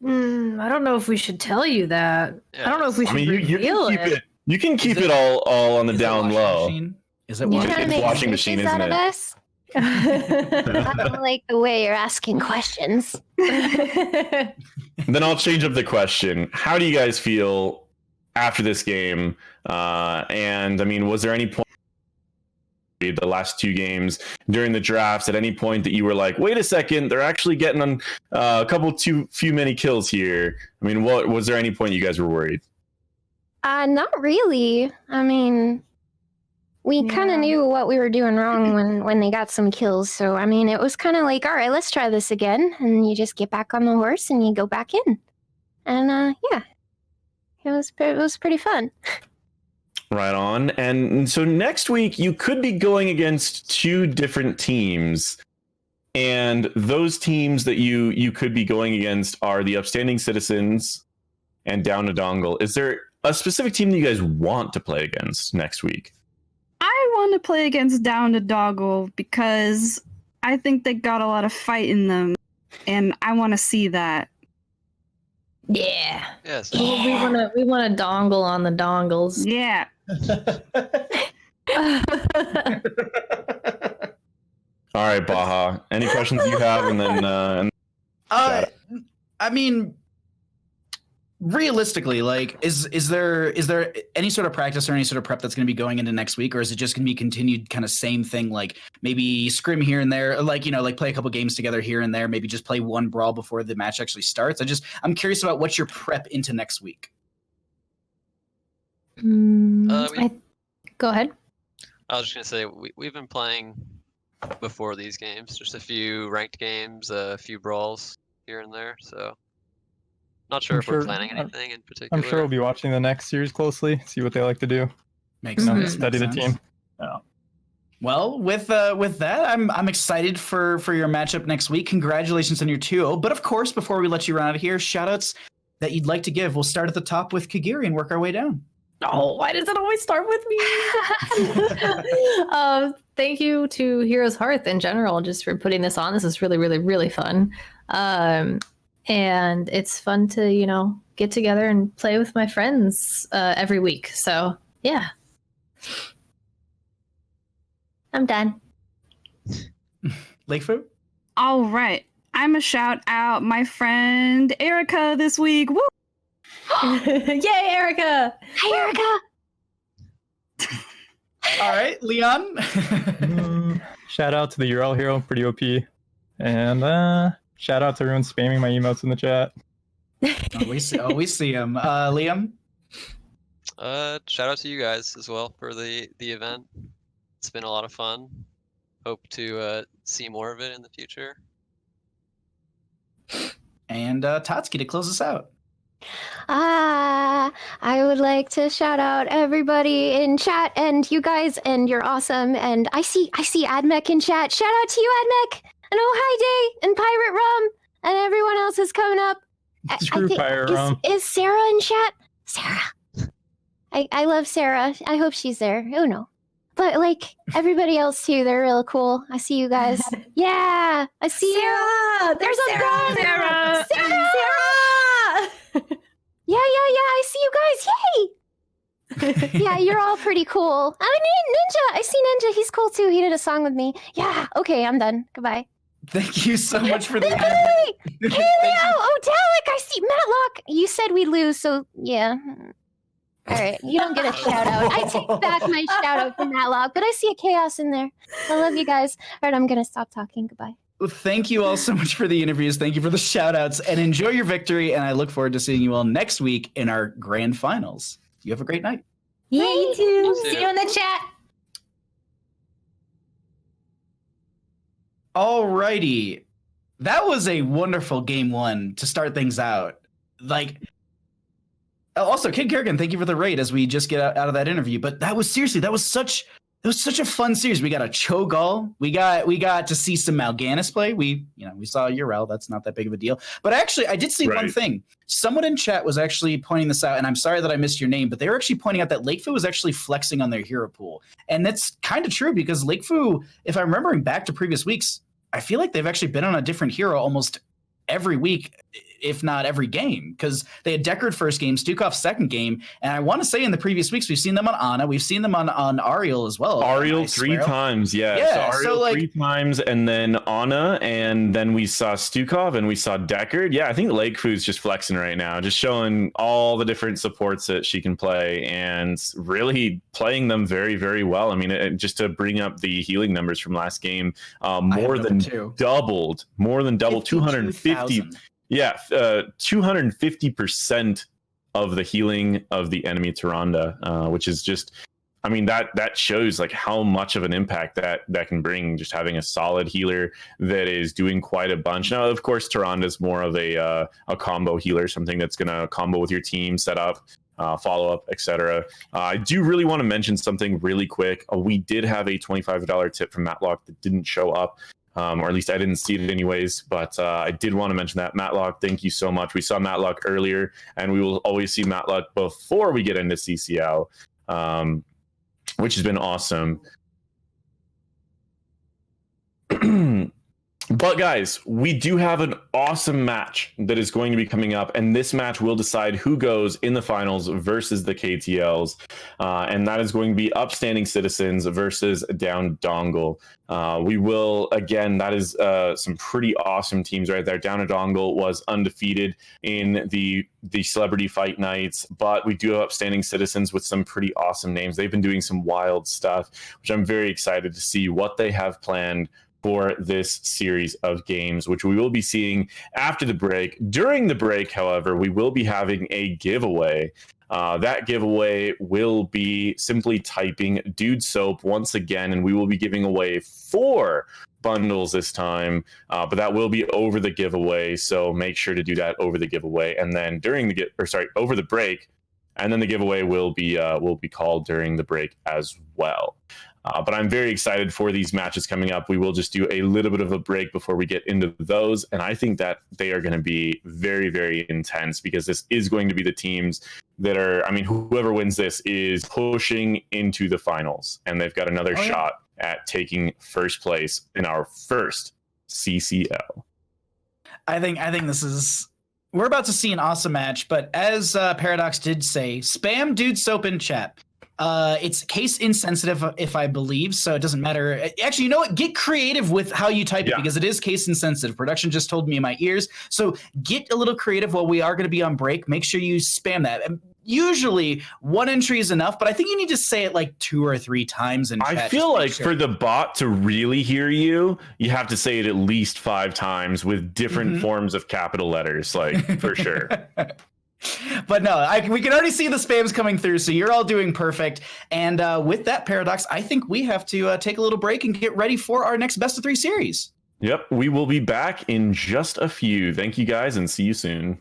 I don't know if we should tell you that. Yeah. I don't know if we should reveal it. You can keep it all on the down low. Is it You're washing? trying to It's make washing machine, snitches out isn't of it? us? I don't like the way you're asking questions. Then I'll change up the question. How do you guys feel after this game? And I mean, was there any point the last 2 games during the drafts at any point that you were like, wait a second, they're actually getting on a couple too few many kills here? I mean, what was there any point you guys were worried? Not really. I mean, we kind of knew what we were doing wrong when they got some kills. So, I mean, it was kind of like, all right, let's try this again. And you just get back on the horse and you go back in. And, yeah, it was pretty fun. Right on. And so next week, you could be going against 2 different teams. And those teams that you could be going against are the Upstanding Citizens and Down to Dongle. Is there a specific team that you guys want to play against next week? I want to play against Down to Dongle because I think they got a lot of fight in them, and I want to see that. Yeah. Yes. Well, we want to dongle on the dongles. Yeah. All right, Baha. Any questions you have, and then I mean, realistically, like, is there any sort of practice or any sort of prep that's going to be going into next week, or is it just going to be continued kind of same thing, like maybe scrim here and there, like, you know, like play a couple games together here and there, maybe just play one brawl before the match actually starts? I'm curious about what's your prep into next week. Go ahead. I was just gonna say we've been playing before these games, just a few ranked games, a few brawls here and there. So not sure if we're planning anything in particular. I'm sure we'll be watching the next series closely, see what they like to do. Makes sense. Study the team. Yeah. Well, with that, I'm excited for your matchup next week. Congratulations on your 2-0. But of course, before we let you run out of here, shoutouts that you'd like to give. We'll start at the top with Kagirii and work our way down. Oh, why does it always start with me? Thank you to Heroes Hearth in general just for putting this on. This is really, really, really fun. And it's fun to, you know, get together and play with my friends every week. So, yeah. I'm done. Lakefu? All right. I'm a shout out my friend Erica this week. Woo! Yay, Erica! Hi, Erica! All right, Leon? Shout out to the URL hero, pretty OP. And shout out to everyone spamming my emotes in the chat. we see him. Liam? Shout out to you guys as well for the event. It's been a lot of fun. Hope to see more of it in the future. And Tatski to close us out. I would like to shout out everybody in chat and you guys, and you're awesome. And I see Admech in chat. Shout out to you, Admech, and oh hi Day and Pirate Rum and everyone else is coming up. Screw Pirate Rum. Is Sarah in chat? Sarah. I love Sarah. I hope she's there. Oh no. But like everybody else too, they're real cool. I see you guys. Yeah, I see Sarah! you. There's a gun. Sarah! Sarah! Sarah! Yeah, I see you guys. Yay! Yeah, you're all pretty cool. I mean, Ninja. I see Ninja. He's cool too. He did a song with me. Yeah. Okay, I'm done. Goodbye. Thank you so much for the. Hey, Leo. Oh, Dalek. I see Matlock. You said we'd lose, so yeah. All right, you don't get a shout out. I take back my shout out for Matlock, but I see a chaos in there. I love you guys. All right, I'm gonna stop talking. Goodbye. Well, thank you all so much for the interviews. Thank you for the shout outs, and enjoy your victory. And I look forward to seeing you all next week in our grand finals. You have a great night. Yeah, you too. See See you in the chat. Alrighty. That was a wonderful game one to start things out. Like, also, KidKerrigan, thank you for the raid as we just get out of that interview. But that was such a fun series. We got a Cho'Gall. We got to see some Mal'Ganis play. We saw Yrel. That's not that big of a deal. But actually, I did see one thing. Someone in chat was actually pointing this out, and I'm sorry that I missed your name, but they were actually pointing out that Lakefu was actually flexing on their hero pool. And that's kind of true because Lakefu, if I'm remembering back to previous weeks, I feel like they've actually been on a different hero almost every week, if not every game, because they had Deckard first game, Stukov second game, and I want to say in the previous weeks we've seen them on Ana, we've seen them on Ariel as well. Ariel three times, yeah. So Ariel three times, and then Ana, and then we saw Stukov and we saw Deckard. Yeah, I think Lakefu's just flexing right now, just showing all the different supports that she can play and really playing them very, very well. I mean, just to bring up the healing numbers from last game, more than doubled, 250. Yeah, 250% of the healing of the enemy Tyrande, which is just, I mean, that shows like how much of an impact that can bring, just having a solid healer that is doing quite a bunch. Now, of course, Tyrande is more of a combo healer, something that's going to combo with your team, set up, follow up, etc. I do really want to mention something really quick. We did have a $25 tip from Matlock that didn't show up. Or at least I didn't see it anyways, but I did want to mention that. Matlock, thank you so much. We saw Matlock earlier, and we will always see Matlock before we get into CCL, which has been awesome. But guys, we do have an awesome match that is going to be coming up, and this match will decide who goes in the finals versus the KTLs, and that is going to be Upstanding Citizens versus Down Dongle. We will, again, that is some pretty awesome teams right there. Down Dongle was undefeated in the Celebrity Fight Nights, but we do have Upstanding Citizens with some pretty awesome names. They've been doing some wild stuff, which I'm very excited to see what they have planned for this series of games, which we will be seeing after the break. During the break, however, we will be having a giveaway. That giveaway will be simply typing Dude Soap once again, and we will be giving away 4 bundles this time, but that will be over the giveaway, so make sure to do that over the giveaway, and then over the break, and then the giveaway will be called during the break as well. But I'm very excited for these matches coming up. We will just do a little bit of a break before we get into those. And I think that they are going to be very, very intense because this is going to be the teams that are, I mean, whoever wins this is pushing into the finals. And they've got another shot at taking first place in our first CCL. I think this is... We're about to see an awesome match, but as Paradox did say, spam Dude Soap in chat. It's case insensitive, if I believe, so it doesn't matter. Actually, you know what? Get creative with how you type it because it is case insensitive. Production just told me in my ears. So get a little creative while we are going to be on break. Make sure you spam that. Usually 1 entry is enough, but I think you need to say it like 2 or 3 times in chat. I feel like for the bot to really hear you, you have to say it at least 5 times with different forms of capital letters, like for sure. But no, we can already see the spams coming through, so you're all doing perfect. And with that, Paradox, I think we have to take a little break and get ready for our next best of 3 series. Yep, we will be back in just a few. Thank you guys, and see you soon.